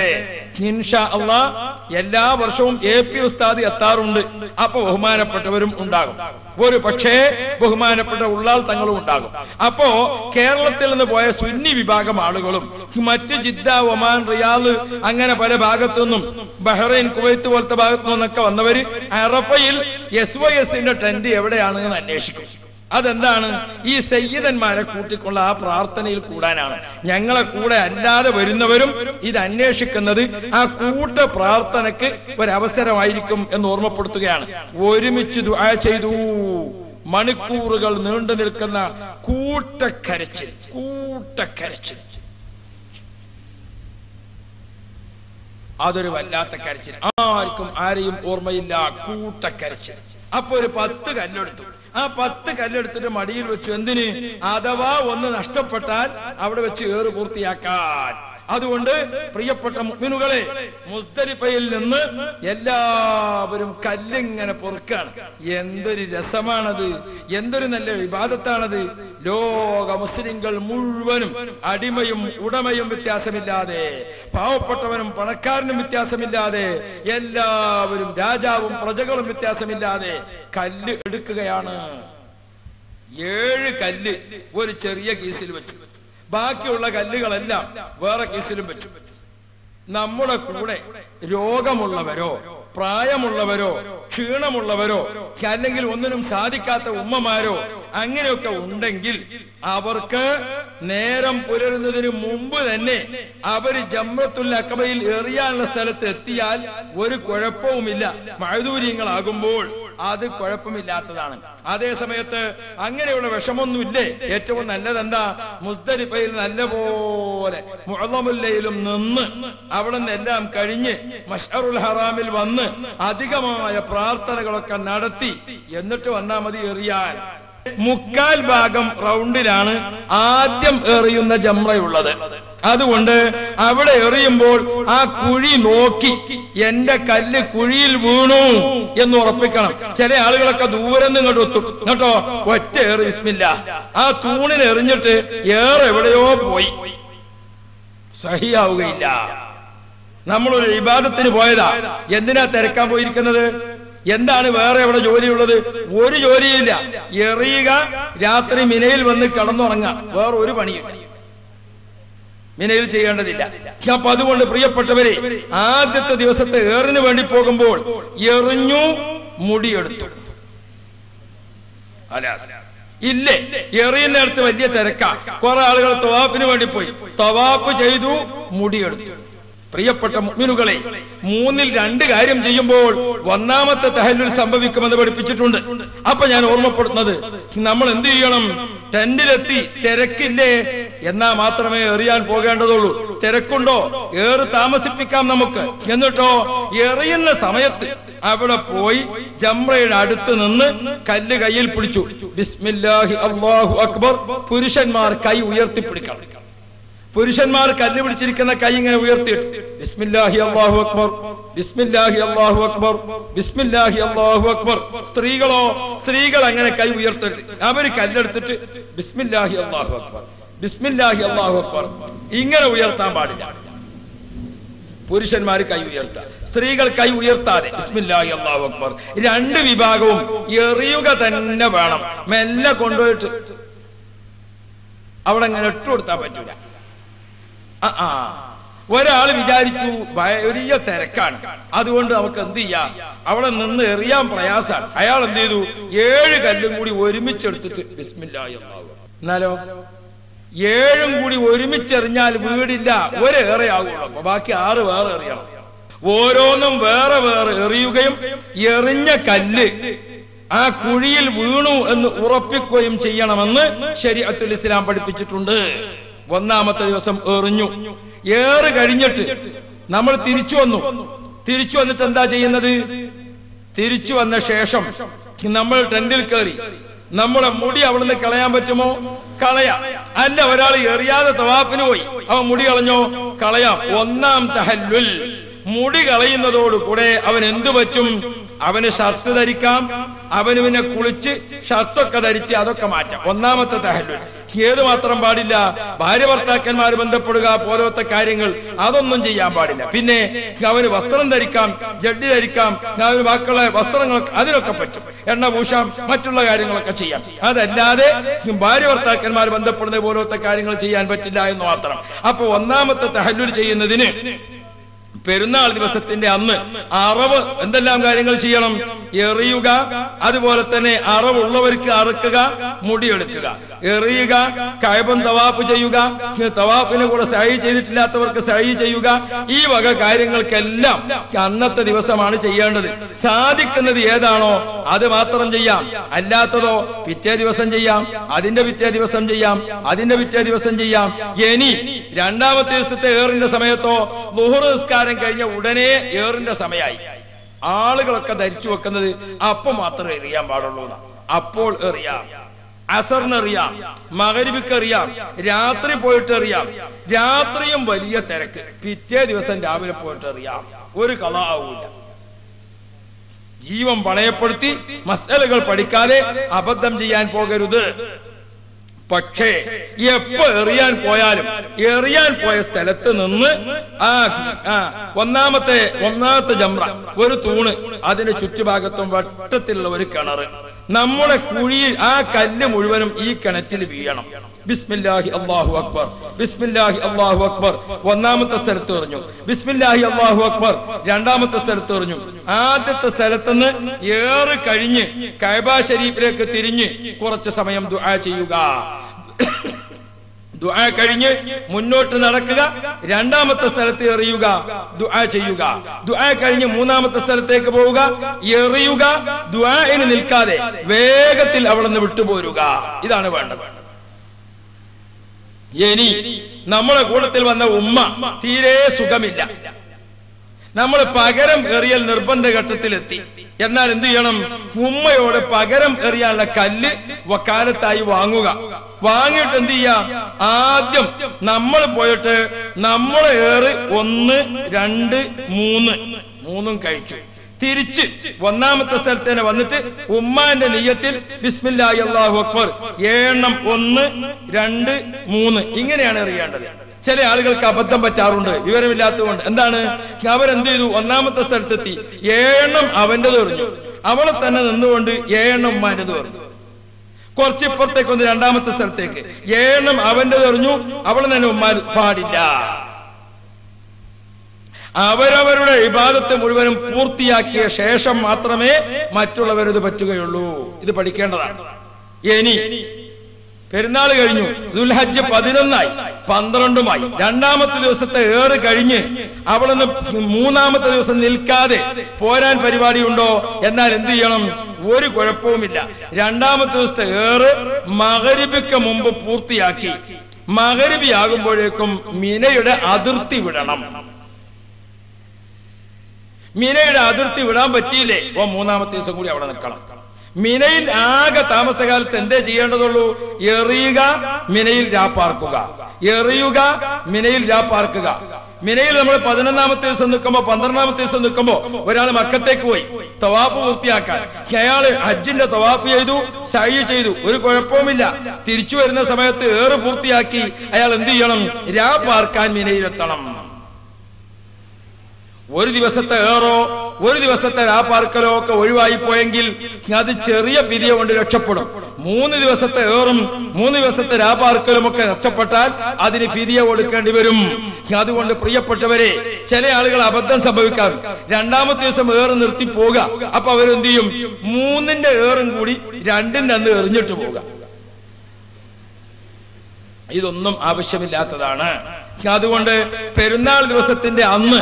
ഇൻഷാ അല്ലാഹ് എല്ലാ വർഷവും AP ഉസ്താദ് എത്താറുണ്ട്. അപ്പൊ ബഹുമാനപ്പെട്ടവരും ഉണ്ടാകും. ഒരു പക്ഷേ ബഹുമാനപ്പെട്ട ഉള്ളാൾ തങ്ങളും ഉണ്ടാകും. അപ്പോ കേരളത്തിൽ നിന്ന് പോയ സുന്നി വിഭാഗം ആളുകളും മറ്റ് ജിദ്ദ, ഒമാൻ, റിയാദ് അങ്ങനെ പല ഭാഗത്തുനിന്നും ബഹ്റൈൻ, കുവൈത്ത് പോലത്തെ ഭാഗത്തു നിന്നൊക്കെ വന്നവര് അറഫയിൽ SYSന്റെ ടെന്റ് എവിടെയാണെന്ന് അന്വേഷിക്കും. അതെന്താണ്? ഈ സയ്യിദന്മാരെ കൂട്ടിക്കൊള്ള ആ പ്രാർത്ഥനയിൽ കൂടാനാണ്. ഞങ്ങളെ കൂടെ അല്ലാതെ വരുന്നവരും ഇത് അന്വേഷിക്കുന്നത് ആ കൂട്ട പ്രാർത്ഥനയ്ക്ക് ഒരവസരമായിരിക്കും എന്ന് ഓർമ്മപ്പെടുത്തുകയാണ്. ഒരുമിച്ച് ദുആ ചെയ്തു. മണിക്കൂറുകൾ നീണ്ടു നിൽക്കുന്ന കൂട്ടക്കരച്ചിൽ. അതൊരു വല്ലാത്ത കരച്ചിൽ. ആർക്കും ആരെയും ഓർമ്മയില്ല. കൂട്ടക്കരച്ചിൽ. അപ്പൊ ഒരു 10 കല്ലെടുത്തു. ആ 10 കല്ലെടുത്തിട്ട് മടിയിൽ വെച്ചു. എന്തിന്? അഥവാ ഒന്ന് നഷ്ടപ്പെട്ടാൽ അവിടെ വെച്ച് ഏറ് പൂർത്തിയാക്കാൻ. അതുകൊണ്ട് പ്രിയപ്പെട്ട മുഅ്മിനുകളെ, മുസ്ദലിഫയിൽ നിന്ന് എല്ലാവരും കല്ലിങ്ങനെ പൊറുക്കാണ്. എന്തൊരു രസമാണത്! എന്തൊരു നല്ല ഇബാദത്താണത്! ലോക മുസ്ലിങ്ങൾ മുഴുവനും അടിമയും ഉടമയും വ്യത്യാസമില്ലാതെ, പാവപ്പെട്ടവനും പണക്കാരനും വ്യത്യാസമില്ലാതെ, എല്ലാവരും രാജാവും പ്രജകളും വ്യത്യാസമില്ലാതെ കല്ല് എടുക്കുകയാണ്. 7 കല്ല് ഒരു ചെറിയ കീസിൽ വെച്ചു. ബാക്കിയുള്ള കല്ലുകളെല്ലാം വേറെ കേസിലും പറ്റും. നമ്മുടെ കൂടെ രോഗമുള്ളവരോ പ്രായമുള്ളവരോ ക്ഷീണമുള്ളവരോ അല്ലെങ്കിൽ ഒന്നിനും സാധിക്കാത്ത ഉമ്മമാരോ അങ്ങനെയൊക്കെ ഉണ്ടെങ്കിൽ അവർക്ക് നേരം പുലരുന്നതിന് മുമ്പ് തന്നെ അവര് ജംറത്തുൽ അഖബയിൽ എറിയാനുള്ള സ്ഥലത്ത് എത്തിയാൽ ഒരു കുഴപ്പവുമില്ല. മഅ്ദൂരീങ്ങളാകുമ്പോൾ അത് കുഴപ്പമില്ലാത്തതാണ്. അതേ സമയത്ത് അങ്ങനെയുള്ള വിഷമൊന്നുമില്ലേ? ഏറ്റവും നല്ലതെന്താ? മുസ്ദലിഫയിൽ നല്ലപോലെ മുഅ്ളമുൽ ലൈലും നിന്ന് അവിടെ നിന്നെല്ലാം കഴിഞ്ഞ് മശ്അറുൽ ഹറാമിൽ വന്ന് അധികമായ പ്രാർത്ഥനകളൊക്കെ നടത്തി എന്നിട്ട് വന്നാൽ മതി എറിയാൻ. മുക്കാൽ ഭാഗം റൗണ്ടിലാണ് ആദ്യം എറിയുന്ന ജംറയുള്ളത്. അതുകൊണ്ട് അവിടെ എറിയുമ്പോൾ ആ കുഴി നോക്കി എന്റെ കല്ല് കുഴിയിൽ വീണു എന്ന് ഉറപ്പിക്കണം. ചില ആളുകളൊക്കെ ദൂരെ നിന്ന് ഇങ്ങോട്ട് എത്തും കേട്ടോ, ഒറ്റ ഏറ് ബിസ്മില്ലാ, ആ തൂണിന് എറിഞ്ഞിട്ട് ഏറെ എവിടെയോ പോയി, സഹിയാവുകയില്ല. നമ്മളൊരു ഇബാദത്തിന് പോയതാ, എന്തിനാ തിരക്കാൻ പോയിരിക്കുന്നത്? എന്താണ് വേറെ എവിടെ ജോലിയുള്ളത്? ഒരു ജോലിയില്ല. എറിയുക, രാത്രി മിനയിൽ വന്ന് കിടന്നുറങ്ങാം, വേറെ ഒരു പണിയില്ല, മിനയിൽ ചെയ്യേണ്ടതില്ല. അപ്പൊ അതുകൊണ്ട് പ്രിയപ്പെട്ടവരെ, ആദ്യത്തെ ദിവസത്തെ ഏറിന് വേണ്ടി പോകുമ്പോൾ എറിഞ്ഞു, മുടിയെടുത്തു. ഇല്ലേ, എറിയുന്നിടത്ത് വലിയ തിരക്കാ. കുറെ ആളുകൾ തവാഫിന് വേണ്ടി പോയി, തവാഫ് ചെയ്തു, മുടിയെടുത്തു. പ്രിയപ്പെട്ട മുഅ്മിനുകളെ, 2 കാര്യം ചെയ്യുമ്പോൾ ഒന്നാമത്തെ തഹല്ലുൽ സംഭവിക്കുമെന്ന് പഠിപ്പിച്ചിട്ടുണ്ട്. അപ്പൊ ഞാൻ ഓർമ്മപ്പെടുത്തുന്നത്, നമ്മൾ എന്ത് ചെയ്യണം? ടെന്റിലെത്തി തിരക്കില്ലേ എന്നാ മാത്രമേ എറിയാൻ പോകേണ്ടതുള്ളൂ. തിരക്കുണ്ടോ? ഏറ് താമസിപ്പിക്കാം നമുക്ക്. എന്നിട്ടോ എറിയുന്ന സമയത്ത് അവിടെ പോയി ജംറയുടെ അടുത്ത് നിന്ന് കല്ല് കയ്യിൽ പിടിച്ചു. ബിസ്മില്ലാഹി അല്ലാഹു അക്ബർ. പുരുഷന്മാർ കൈ ഉയർത്തിപ്പിടിക്കണം. പുരുഷന്മാർ കല്ല് പിടിച്ചിരിക്കുന്ന കൈ ഇങ്ങനെ ഉയർത്തിയിട്ട് ബിസ്മില്ലാഹി അല്ലാഹു അക്ബർ, ബിസ്മില്ലാഹി അല്ലാഹു അക്ബർ, ബിസ്മില്ലാഹി അല്ലാഹു അക്ബർ. സ്ത്രീകളോ? സ്ത്രീകൾ അങ്ങനെ കൈ ഉയർത്തരുത്. അവര് കല്ലെടുത്തിട്ട് ബിസ്മില്ലാഹി അല്ലാഹു അക്ബർ, ബിസ്മില്ലാഹി അല്ലാഹു അക്ബർ ഇങ്ങനെ ഉയർത്താൻ പാടില്ല. പുരുഷന്മാർ കൈ ഉയർത്തുക, സ്ത്രീകൾ കൈ ഉയർത്താതെ ബിസ്മില്ലാഹി അല്ലാഹു അക്ബർ. 2 വിഭാഗവും എറിയുക തന്നെ വേണം. മെല്ലെ കൊണ്ടുപോയിട്ട് അവിടെ ഇങ്ങനെ ഇട്ടുകൊടുത്താൻ പറ്റൂല. ഒരാൾ വിചാരിച്ചു വലിയ തിരക്കാണ്, അതുകൊണ്ട് നമുക്ക് എന്ത് ചെയ്യാം, അവിടെ നിന്ന് എറിയാൻ പ്രയാസാണ്. അയാൾ എന്ത് ചെയ്തു? 7 കല്ലും കൂടി ഒരുമിച്ചെടുത്തിട്ട് ബിസ്മില്ലാഹി അല്ലാഹു അക്ബർ. എന്നാലോ 7 കൂടി ഒരുമിച്ചെറിഞ്ഞാൽ വീടില്ല, ഒരേറെ ആകുള്ളൂ. ബാക്കി 6 വേറെ എറിയണം. ഓരോന്നും വേറെ വേറെ എറിയുകയും എറിഞ്ഞ കല്ല് ആ കുഴിയിൽ വീണു എന്ന് ഉറപ്പിക്കുകയും ചെയ്യണമെന്ന് ശരീഅത്തുൽ ഇസ്ലാം പഠിപ്പിച്ചിട്ടുണ്ട്. ഒന്നാമത്തെ ദിവസം എറിഞ്ഞു, ഏറ് കഴിഞ്ഞിട്ട് നമ്മൾ തിരിച്ചു വന്നു. തിരിച്ചു വന്നിട്ട് എന്താ ചെയ്യുന്നത്? തിരിച്ചു വന്ന ശേഷം നമ്മൾ ടെന്റിൽ കയറി. നമ്മുടെ മുടി അവിടുന്ന് കളയാൻ പറ്റുമോ? കളയാം. അല്ല, ഒരാൾ എറിയാതെ തവാഫിന് പോയി, അവൻ മുടി കളഞ്ഞോ? കളയാം. ഒന്നാം തഹല്ലുൽ, മുടി കളയുന്നതോടുകൂടെ അവൻ എന്തു പറ്റും? അവന് ഷർട്ട് ധരിക്കാം, അവന് പിന്നെ കുളിച്ച് ഷർട്ടൊക്കെ ധരിച്ച് അതൊക്കെ മാറ്റാം. ഒന്നാമത്തെ തഹല്ലുൽ. ഏത് മാത്രം പാടില്ല? ഭാര്യ ഭർത്താക്കന്മാർ ബന്ധപ്പെടുക പോലത്തെ കാര്യങ്ങൾ അതൊന്നും ചെയ്യാൻ പാടില്ല. പിന്നെ അവന് വസ്ത്രം ധരിക്കാം, ജഡ്ഡി ധരിക്കാം, അവന് ബാക്കിയുള്ള വസ്ത്രങ്ങൾ അതിനൊക്കെ പറ്റും, എണ്ണ പൂശാം, മറ്റുള്ള കാര്യങ്ങളൊക്കെ ചെയ്യാം. അതല്ലാതെ ഭാര്യ ഭർത്താക്കന്മാർ ബന്ധപ്പെടുന്ന പോലത്തെ കാര്യങ്ങൾ ചെയ്യാൻ പറ്റില്ല എന്ന് മാത്രം. അപ്പൊ ഒന്നാമത്തെ തഹല്ലുൽ ചെയ്യുന്നതിന് പെരുന്നാൾ ദിവസത്തിന്റെ അന്ന് അറവ് എന്തെല്ലാം കാര്യങ്ങൾ ചെയ്യണം? എറിയുക, അതുപോലെ തന്നെ അറവുള്ളവർക്ക് അറുക്കുക, മുടിയെടുക്കുക, എറിയുക, കഅബൻ തവാഫ് ചെയ്യുക, തവാഫിന് കൂടെ സഅയ് ചെയ്തിട്ടില്ലാത്തവർക്ക് സഅയ് ചെയ്യുക. ഈ വക കാര്യങ്ങൾക്കെല്ലാം അന്നത്തെ ദിവസമാണ് ചെയ്യേണ്ടത്. സാധിക്കുന്നത് ഏതാണോ അത് മാത്രം ചെയ്യാം. അല്ലാത്തതോ പിറ്റേ ദിവസം ചെയ്യാം, അതിന്റെ പിറ്റേ ദിവസം ചെയ്യാം, അതിന്റെ പിറ്റേ ദിവസം ചെയ്യാം. ഇനി രണ്ടാമത്തെ ദിവസത്തെ ഏറിന്റെ സമയത്തോ ളുഹർ നിസ്കാരം കഴിഞ്ഞ ഉടനെ ഏറിന്റെ സമയമായി. ആളുകളൊക്കെ ധരിച്ചു വെക്കുന്നത് അപ്പം മാത്രമേ എറിയാൻ പാടുള്ളൂ. അപ്പോൾ എറിയാം, അസറിന് എറിയാം, മഗ്‌രിബിക്ക് എറിയാം, രാത്രി പോയിട്ട് എറിയാം. രാത്രിയും വലിയ തിരക്ക്, പിറ്റേ ദിവസം രാവിലെ പോയിട്ട് എറിയാം, ഒരു കള ആവൂല. ജീവൻ പണയപ്പെടുത്തി മസ്അലകൾ പഠിക്കാതെ അബദ്ധം ചെയ്യാൻ പോകരുത്. പക്ഷേ എപ്പോ എറിയാൻ പോയാലും എറിയാൻ പോയ സ്ഥലത്ത് നിന്ന് ഒന്നാമത്തെ ജംറ ഒരു തൂണ്, അതിന് ചുറ്റുഭാഗത്തും വട്ടത്തിലുള്ള ഒരു കിണറ്, നമ്മുടെ കുഴിയിൽ ആ കല്ല് മുഴുവനും ഈ കിണറ്റിൽ വീഴണം. ബിസ്മില്ലാഹി അല്ലാഹു അക്ബർ, ബിസ്മില്ലാഹി അല്ലാഹു അക്ബർ ഒന്നാമത്തെ സ്ഥലത്ത് എറിഞ്ഞു, ബിസ്മില്ലാഹി അല്ലാഹു അക്ബർ രണ്ടാമത്തെ സ്ഥലത്ത് എറിഞ്ഞു. ആദ്യത്തെ സ്ഥലത്തുനിന്ന് ഏറ് കഴിഞ്ഞ് കഅബ ശരീഫിലേക്ക് തിരിഞ്ഞ് കുറച്ച് സമയം ദുആ ചെയ്യുക. ദുആ കഴിഞ്ഞ് മുന്നോട്ട് നടക്കുക, രണ്ടാമത്തെ സ്ഥലത്ത് എറിയുക, ദുആ ചെയ്യുക. ദുആ കഴിഞ്ഞ് മൂന്നാമത്തെ സ്ഥലത്തേക്ക് പോവുക, എറിയുക, ദുആഇന് നിൽക്കാതെ വേഗത്തിൽ അവിടെ നിന്ന് വിട്ടുപോരുക. ഇതാണ് വേണ്ടത്. ഇനി നമ്മളെ കൂട്ടത്തിൽ വന്ന ഉമ്മ തീരെ സുഖമില്ല. നമ്മൾ പകരം എറിയൽ നിർബന്ധ ഘട്ടത്തിലെത്തി. എന്നാൽ എന്ത് ചെയ്യണം? ഉമ്മയോട് പകരം എറിയാനുള്ള കല്ല് വക്കാലത്തായി വാങ്ങുക. വാങ്ങിയിട്ട് എന്ത് ചെയ്യാം? ആദ്യം നമ്മൾ പോയിട്ട് നമ്മളെ ഏറ് 1, 2, 3 കഴിച്ചു. തിരിച്ച് ഒന്നാമത്തെ സ്ഥലത്ത് തന്നെ വന്നിട്ട് ഉമ്മാന്റെ നിയ്യത്തിൽ ബിസ്മില്ലാഹി അല്ലാഹു അക്ബർ 7 1 2 3 ഇങ്ങനെയാണ് എറിയേണ്ടത്. ചില ആളുകൾക്ക് അബദ്ധം പറ്റാറുണ്ട് വിവരമില്ലാത്തതുകൊണ്ട്. എന്താണ്? അവരെന്ത് ചെയ്തു? ഒന്നാമത്തെ സ്ഥലത്തെത്തി 7 അവന്റേത് എറിഞ്ഞു, അവളെ തന്നെ നിന്നുകൊണ്ട് 7 ഉമ്മാന്റേത് എറിഞ്ഞു. കുറച്ചിപ്പുറത്തേക്കൊന്ന് രണ്ടാമത്തെ സ്ഥലത്തേക്ക് 7 അവന്റേത് എറിഞ്ഞു, അവളെ തന്നെ ഉമ്മാൻ പാടില്ല. അവരവരുടെ ഇബാദത്ത് മുഴുവനും പൂർത്തിയാക്കിയ ശേഷം മാത്രമേ മറ്റുള്ളവരത് പറ്റുകയുള്ളൂ. ഇത് പഠിക്കേണ്ടതാണ്. ഇനി പെരുന്നാൾ കഴിഞ്ഞു, ദുൽഹജ്ജ് 11ആയി, 12മായി. രണ്ടാമത്തെ ദിവസത്തെ ഏറ് കഴിഞ്ഞ് അവിടുന്ന് മൂന്നാമത്തെ ദിവസം നിൽക്കാതെ പോരാൻ പരിപാടിയുണ്ടോ? എന്നാൽ എന്ത് ചെയ്യണം? ഒരു കുഴപ്പവുമില്ല. രണ്ടാമത്തെ ദിവസത്തെ ഏറ് മഗ്‌രിബിക്ക് മുമ്പ് പൂർത്തിയാക്കി മഗ്‌രിബിയാകുമ്പോഴേക്കും മിനയുടെ അതിർത്തി വിടണം. മിനയുടെ അതിർത്തി വിടാൻ പറ്റിയില്ലേ? മൂന്നാമത്തെ ദിവസം കൂടി അവിടെ നിൽക്കണം. മിനയിൽ ആകെ താമസകാലത്ത് എന്തേ ചെയ്യേണ്ടതുള്ളൂ? എറിയുക, മിനയിൽ രാപ്പാർക്കുക, എറിയുക, മിനയിൽ രാപ്പാർക്കുക. മിനയിൽ നമ്മൾ 11ാമത്തെ ദിവസം നിൽക്കുമ്പോ 12ാമത്തെ ദിവസം നിൽക്കുമ്പോ ഒരാൾ മക്കത്തേക്ക് പോയി തവാഫ് പൂർത്തിയാക്കാൻ. അയാള് ഹജ്ജിന്റെ തവാഫ് ചെയ്തു, സഅയ് ചെയ്തു, ഒരു കുഴപ്പവുമില്ല. തിരിച്ചു വരുന്ന സമയത്ത് ഏറ് പൂർത്തിയാക്കി അയാൾ എന്ത് ചെയ്യണം? രാപ്പാർക്കാൻ മിനയിലെത്തണം. ഒരു ദിവസത്തെ ഏറോ ഒരു ദിവസത്തെ രാപ്പാർക്കലോ ഒക്കെ ഒഴിവായി പോയെങ്കിൽ അത് ചെറിയ പിരിയ കൊണ്ട് രക്ഷപ്പെടും. 3 ദിവസത്തെ ഏറും 3 ദിവസത്തെ രാപ്പാർക്കലും ഒക്കെ നഷ്ടപ്പെട്ടാൽ അതിന് പിരിയ കൊടുക്കേണ്ടി വരും. അതുകൊണ്ട് പ്രിയപ്പെട്ടവരെ, ചില ആളുകൾ അബദ്ധം സംഭവിക്കാൻ രണ്ടാമത്തെ ദിവസം ഏറ് നിർത്തി പോവുക. അപ്പൊ അവരെന്ത് ചെയ്യും? 3ന്റെ ഏറും കൂടി 2ന്റെ അന്ന് എറിഞ്ഞിട്ട് പോവുക. ഇതൊന്നും ആവശ്യമില്ലാത്തതാണ്. അതുകൊണ്ട് പെരുന്നാൾ ദിവസത്തിന്റെ അന്ന്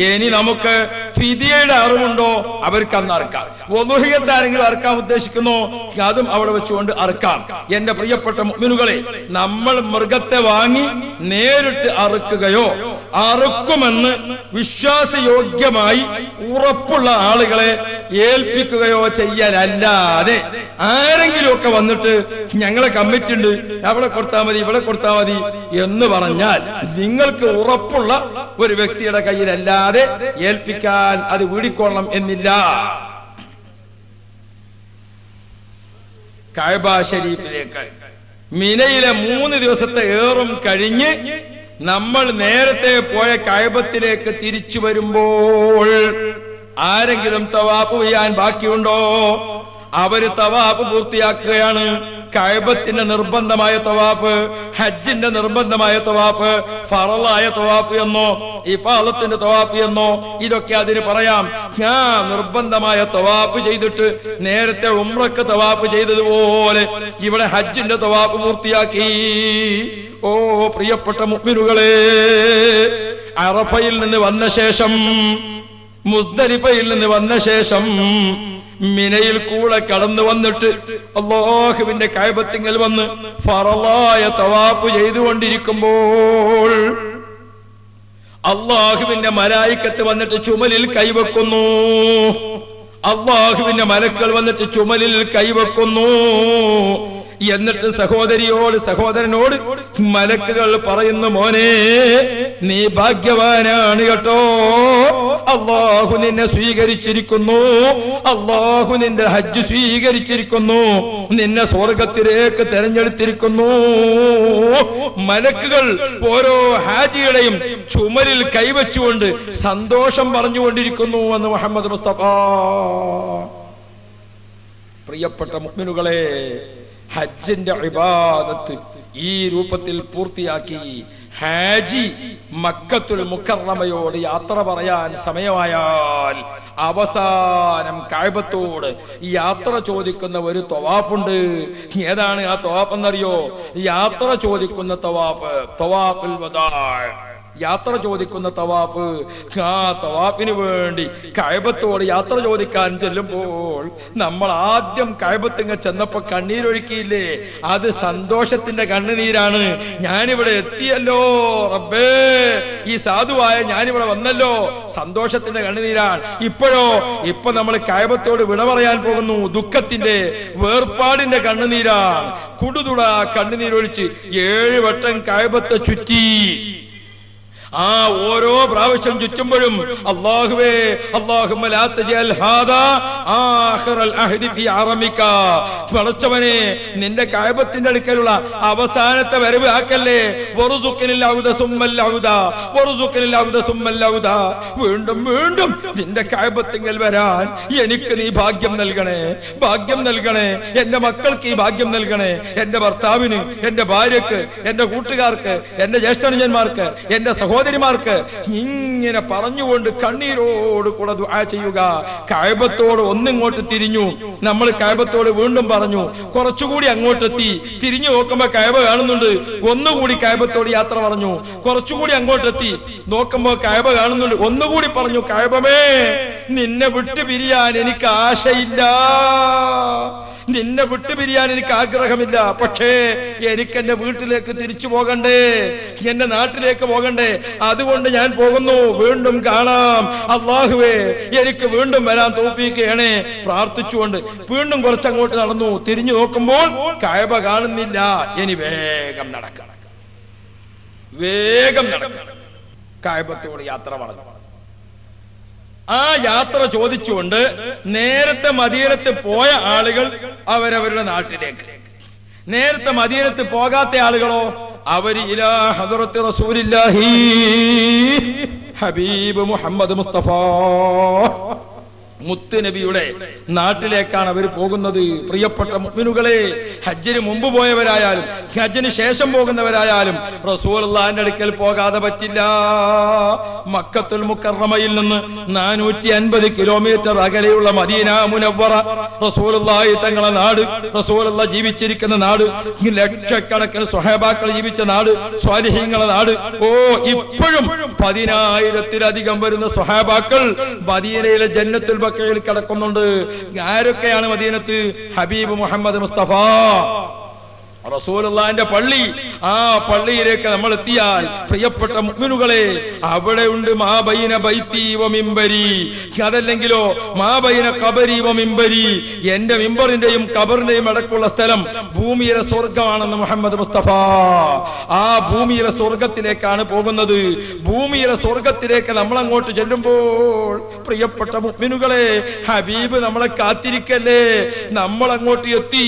ഇനി നമുക്ക് ഫിദിയയുടെ അറിവുണ്ടോ? അവർക്ക് അന്ന് അറക്കാം. വദുഹിയത്ത് ആരെങ്കിലും അറക്കാൻ ഉദ്ദേശിക്കുന്നോ? അതും അവിടെ വെച്ചുകൊണ്ട് അറക്കാം. എന്റെ പ്രിയപ്പെട്ട മുഅ്മിനുകളെ, നമ്മൾ മൃഗത്തെ വാങ്ങി നേരിട്ട് അറുക്കുകയോ അറുക്കുമെന്ന് വിശ്വാസയോഗ്യമായി ഉറപ്പുള്ള ആളുകളെ ഏൽപ്പിക്കുകയോ ചെയ്യാനല്ലാതെ ആരെങ്കിലുമൊക്കെ വന്നിട്ട് ഞങ്ങളെ കമ്മിറ്റി ഉണ്ട്, അവിടെ കൊടുത്താൽ മതി, ഇവിടെ കൊടുത്താൽ മതി എന്ന് പറഞ്ഞാൽ നിങ്ങൾക്ക് ഉറപ്പുള്ള ഒരു വ്യക്തിയുടെ കയ്യിലല്ലാതെ ഏൽപ്പിക്കാൻ അത് വീടിക്കൊള്ളണം എന്നില്ല. കഅബ ശരീഫിലേക്ക് മിനയിലെ 3 ദിവസത്തെ ഏറും കഴിഞ്ഞ് നമ്മൾ നേരത്തെ പോയ കഅബത്തിലേക്ക് തിരിച്ചു വരുമ്പോൾ ആരെങ്കിലും തവാഫ് ചെയ്യാൻ ബാക്കിയുണ്ടോ? അവര് തവാഫ് പൂർത്തിയാക്കുകയാണ്. കഅബത്തിന്റെ നിർബന്ധമായ തവാഫ്, ഹജ്ജിന്റെ നിർബന്ധമായ തവാഫ്, ഫറളായ തവാഫ് എന്നോ ഇഫാദത്തിന്റെ തവാഫ് എന്നോ ഇതൊക്കെ അതിന് പറയാം. ഞാൻ നിർബന്ധമായ തവാഫ് ചെയ്തിട്ട് നേരത്തെ ഉംറക്ക് തവാഫ് ചെയ്തതുപോലെ ഇവിടെ ഹജ്ജിന്റെ തവാഫ് പൂർത്തിയാക്കി. ഓ പ്രിയപ്പെട്ട മുഅ്മിനുകളെ, അറഫയിൽ നിന്ന് വന്ന ശേഷം, മുസ്ദലിഫയിൽ നിന്ന് വന്ന ശേഷം മിനയിൽ കൂടെ കടന്നു വന്നിട്ട് അല്ലാഹുവിന്റെ കഅബത്തിങ്കൽ വന്ന് ഫറളായ തവാഫ് ചെയ്തുകൊണ്ടിരിക്കുമ്പോൾ അല്ലാഹുവിന്റെ മലായിക്കത്ത് വന്നിട്ട് ചുമലിൽ കൈവെക്കുന്നു. അല്ലാഹുവിന്റെ മലക്കുകൾ വന്നിട്ട് ചുമലിൽ കൈവെക്കുന്നു. എന്നിട്ട് സഹോദരനോട് മലക്കുകൾ പറയുന്നു, മോനെ നീ ഭാഗ്യവാനാണ് കേട്ടോ, അല്ലാഹു നിന്നെ സ്വീകരിച്ചിരിക്കുന്നു, അല്ലാഹു നിന്റെ ഹജ്ജ് സ്വീകരിച്ചിരിക്കുന്നു, നിന്നെ സ്വർഗത്തിലേക്ക് തെരഞ്ഞെടുത്തിരിക്കുന്നു. മലക്കുകൾ ഓരോ ഹാജിയുടെയും ചുമലിൽ കൈവച്ചുകൊണ്ട് സന്തോഷം പറഞ്ഞുകൊണ്ടിരിക്കുന്നു എന്ന് മുഹമ്മദ് മുസ്തഫ. പ്രിയപ്പെട്ട മുഅ്മിനുകളെ, ഹജ്ജിന്റെ ഇബാദത്ത് ഈ രൂപത്തിൽ പൂർത്തിയാക്കി ഹാജി മക്കത്തുൽ മുക്കറമയോട് യാത്ര പറയാൻ സമയമായാൽ അവസാനം കഅബത്തോട് യാത്ര ചോദിക്കുന്ന ഒരു തവാഫുണ്ട്. ഏതാണ് ആ തവാഫ് എന്നറിയോ? യാത്ര ചോദിക്കുന്ന തവാഫ്, തവാഫുൽ വദാ. യാത്ര ചോദിക്കുന്ന തവാഫ്. ആ തവാഫിന് വേണ്ടി കഅബത്തോട് യാത്ര ചോദിക്കാൻ ചെല്ലുമ്പോൾ നമ്മൾ ആദ്യം കഅബത്തിങ്ങ ചെന്നപ്പോ കണ്ണീരൊഴുക്കിയില്ലേ? അത് സന്തോഷത്തിന്റെ കണ്ണുനീരാണ്. ഞാനിവിടെ എത്തിയല്ലോ റബ്ബേ, ഈ സാധുവായ ഞാനിവിടെ വന്നല്ലോ, സന്തോഷത്തിന്റെ കണ്ണുനീരാണ്. ഇപ്പൊ നമ്മൾ കഅബത്തോട് വിട പറയാൻ പോകുന്നു, ദുഃഖത്തിന്റെ വേർപാടിന്റെ കണ്ണുനീരാണ്. കുടുതുട കണ്ണുനീരൊഴിച്ച് 7 വട്ടം കഅബത്തെ ചുറ്റി. ആ ഓരോ പ്രാവശ്യം ചുറ്റുമ്പോഴും അല്ലാഹുവേ അല്ലാഹുമ്മ ലാ തജഅൽ ഹാദാ ആഖിറൽ അഹ്ദി ഫീ അറമിക, പടച്ചവനെ നിന്റെ കഅബത്തിന്റെ അടുക്കലുള്ള അവസാനത്തെ വരവ് ആക്കല്ലേ. വറുസുഖനിൽ ഔദ സുമ്മൽ ഔദ, വറുസുഖനിൽ ഔദ സുമ്മൽ ഔദ. വീണ്ടും വീണ്ടും നിന്റെ കഅബത്തിങ്കൽ വരാൻ എനിക്ക് നീ ഭാഗ്യം നൽകണേ, ഭാഗ്യം നൽകണേ. എന്റെ മക്കൾക്ക് ഈ ഭാഗ്യം നൽകണേ, എന്റെ ഭർത്താവിന്, എന്റെ ഭാര്യക്ക്, എന്റെ കൂട്ടുകാർക്ക്, എന്റെ ജ്യേഷ്ഠനുജന്മാർക്ക്, എന്റെ സഹോദരിമാർക്ക്. ഇങ്ങനെ പറഞ്ഞുകൊണ്ട് കണ്ണീരോട് കൂടെ ദുആ ചെയ്യുക. കഅബത്തോട് ഒന്നിങ്ങോട്ട് തിരിഞ്ഞു. നമ്മൾ കഅബത്തോട് വീണ്ടും പറഞ്ഞു, കുറച്ചുകൂടി അങ്ങോട്ടെത്തി. തിരിഞ്ഞു നോക്കുമ്പോ കഅബ കാണുന്നുണ്ട്. ഒന്നുകൂടി കഅബത്തോട് യാത്ര പറഞ്ഞു. കുറച്ചുകൂടി അങ്ങോട്ടെത്തി, നോക്കുമ്പോ കഅബ കാണുന്നുണ്ട്. ഒന്നുകൂടി പറഞ്ഞു, കഅബമേ നിന്നെ വിട്ടു പിരിയാൻ എനിക്ക് ആശയില്ല, നിന്നെ വിട്ടുപിരിയാൻ എനിക്ക് ആഗ്രഹമില്ല. പക്ഷേ എനിക്ക് എന്റെ വീട്ടിലേക്ക് തിരിച്ചു പോകണ്ടേ, എന്റെ നാട്ടിലേക്ക് പോകണ്ടേ. അതുകൊണ്ട് ഞാൻ പോകുന്നു. വീണ്ടും കാണാം. അല്ലാഹുവേ എനിക്ക് വീണ്ടും വരാൻ തൗഫീഖ് ചെയ്യണേ പ്രാർത്ഥിച്ചുകൊണ്ട് വീണ്ടും കുറച്ചങ്ങോട്ട് നടന്നു. തിരിഞ്ഞു നോക്കുമ്പോൾ കഅബ കാണുന്നില്ല. ഇനി വേഗം നടക്കണം, വേഗം നടക്കണം. കഅബത്തോട് യാത്ര പറഞ്ഞു. ആ യാത്ര ചോദിച്ചുകൊണ്ട് നേരത്തെ മദീനത്ത് പോയ ആളുകൾ അവരവരുടെ നാട്ടിലേക്ക്, നേരത്തെ മദീനത്ത് പോകാത്ത ആളുകളോ അവര് ഇലാ ഹദറത്ത് റസൂലില്ലാഹി ഹബീബ് മുഹമ്മദ് മുസ്തഫ മുത്തുനബിയുടെ നാട്ടിലേക്കാണ് അവർ പോകുന്നത്. പ്രിയപ്പെട്ട മുഅ്മിനുകളെ, ഹജ്ജിന് മുമ്പ് പോയവരായാലും ഹജ്ജിന് ശേഷം പോകുന്നവരായാലും റസൂലുള്ളാഹിന്റെ അടുക്കൽ പോകാതെ പറ്റില്ല. മക്കത്തുൽ മുക്കറമയിൽ നിന്ന് 450 കിലോമീറ്റർ അകലെയുള്ള മദീന മുനവ്വറ റസൂലുള്ളാഹി തങ്ങളുടെ നാട്, റസൂലുള്ളാഹി ജീവിച്ചിരിക്കുന്ന നാട്, ലക്ഷക്കണക്കിന് സ്വഹാബാക്കൾ ജീവിച്ച നാട്, സ്വാലിഹീങ്ങളുടെ നാട്. ഇപ്പോഴും 10,000-ത്തിലധികം വരുന്ന സ്വഹാബാക്കൾ മദീനയിലെ ജന്നത്തുൽ ബഖയിൽ കിടക്കുന്നുണ്ട്. ആരൊക്കെയാണ് മദീനത്ത്? ഹബീബ് മുഹമ്മദ് മുസ്തഫ റസൂലുള്ളാഹിന്റെ പള്ളി. ആ പള്ളിയിലേക്ക് നമ്മൾ എത്തിയാൽ പ്രിയപ്പെട്ട മുഅ്മിനുകളെ, അവിടെയുണ്ട് മാ ബൈന ബൈതി വ മിംബരി, അതല്ലെങ്കിലോ മാ ബൈന ഖബരി വ മിംബരി, എന്റെ മിമ്പറിന്റെയും ഖബറിന്റെയും ഇടക്കുള്ള സ്ഥലം ഭൂമിയിലെ സ്വർഗ്ഗമാണെന്ന് മുഹമ്മദ് മുസ്തഫ. ആ ഭൂമിയിലെ സ്വർഗ്ഗത്തിലേക്കാണ് പോകുന്നത്. ഭൂമിയിലെ സ്വർഗ്ഗത്തിലേക്ക് നമ്മൾ അങ്ങോട്ട് ചെല്ലുമ്പോൾ പ്രിയപ്പെട്ട മുഅ്മിനുകളെ, ഹബീബ് നമ്മളെ കാത്തിരിക്കല്ലേ. നമ്മൾ അങ്ങോട്ട് എത്തി.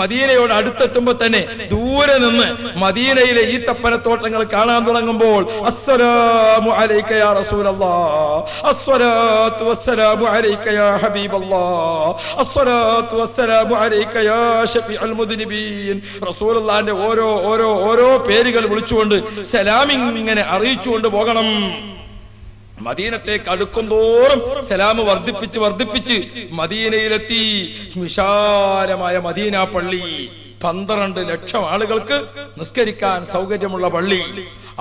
മദീനയോട് അടുത്തെത്തുമ്പോ തന്നെ ദൂരെ നിന്ന് മദീനയിലെ ഈത്തപ്പനത്തോട്ടങ്ങൾ കാണാൻ തുടങ്ങുമ്പോൾ അസ്സലാമു അലൈക യാ റസൂലല്ലാഹ്, അസ്സലാത്തു വസ്സലാമു അലൈക യാ ഹബീബല്ലാഹ്, അസ്സലാത്തു വസ്സലാമു അലൈക യാ ശഫീഉൽ മുദ്നിബീൻ. റസൂലുള്ളാഹിന്റെ ഓരോ പേരുകൾ വിളിച്ചുകൊണ്ട് സലാമിങ്ങനെ അറിയിച്ചുകൊണ്ട് പോകണം. മദീനത്തേക്ക് അടുക്കും തോറും സലാം വർദ്ധിപ്പിച്ച് മദീനയിലെത്തി. വിശാലമായ മദീന പള്ളി, 12 ലക്ഷം ആളുകൾക്ക് നിസ്കരിക്കാൻ സൗകര്യമുള്ള പള്ളി.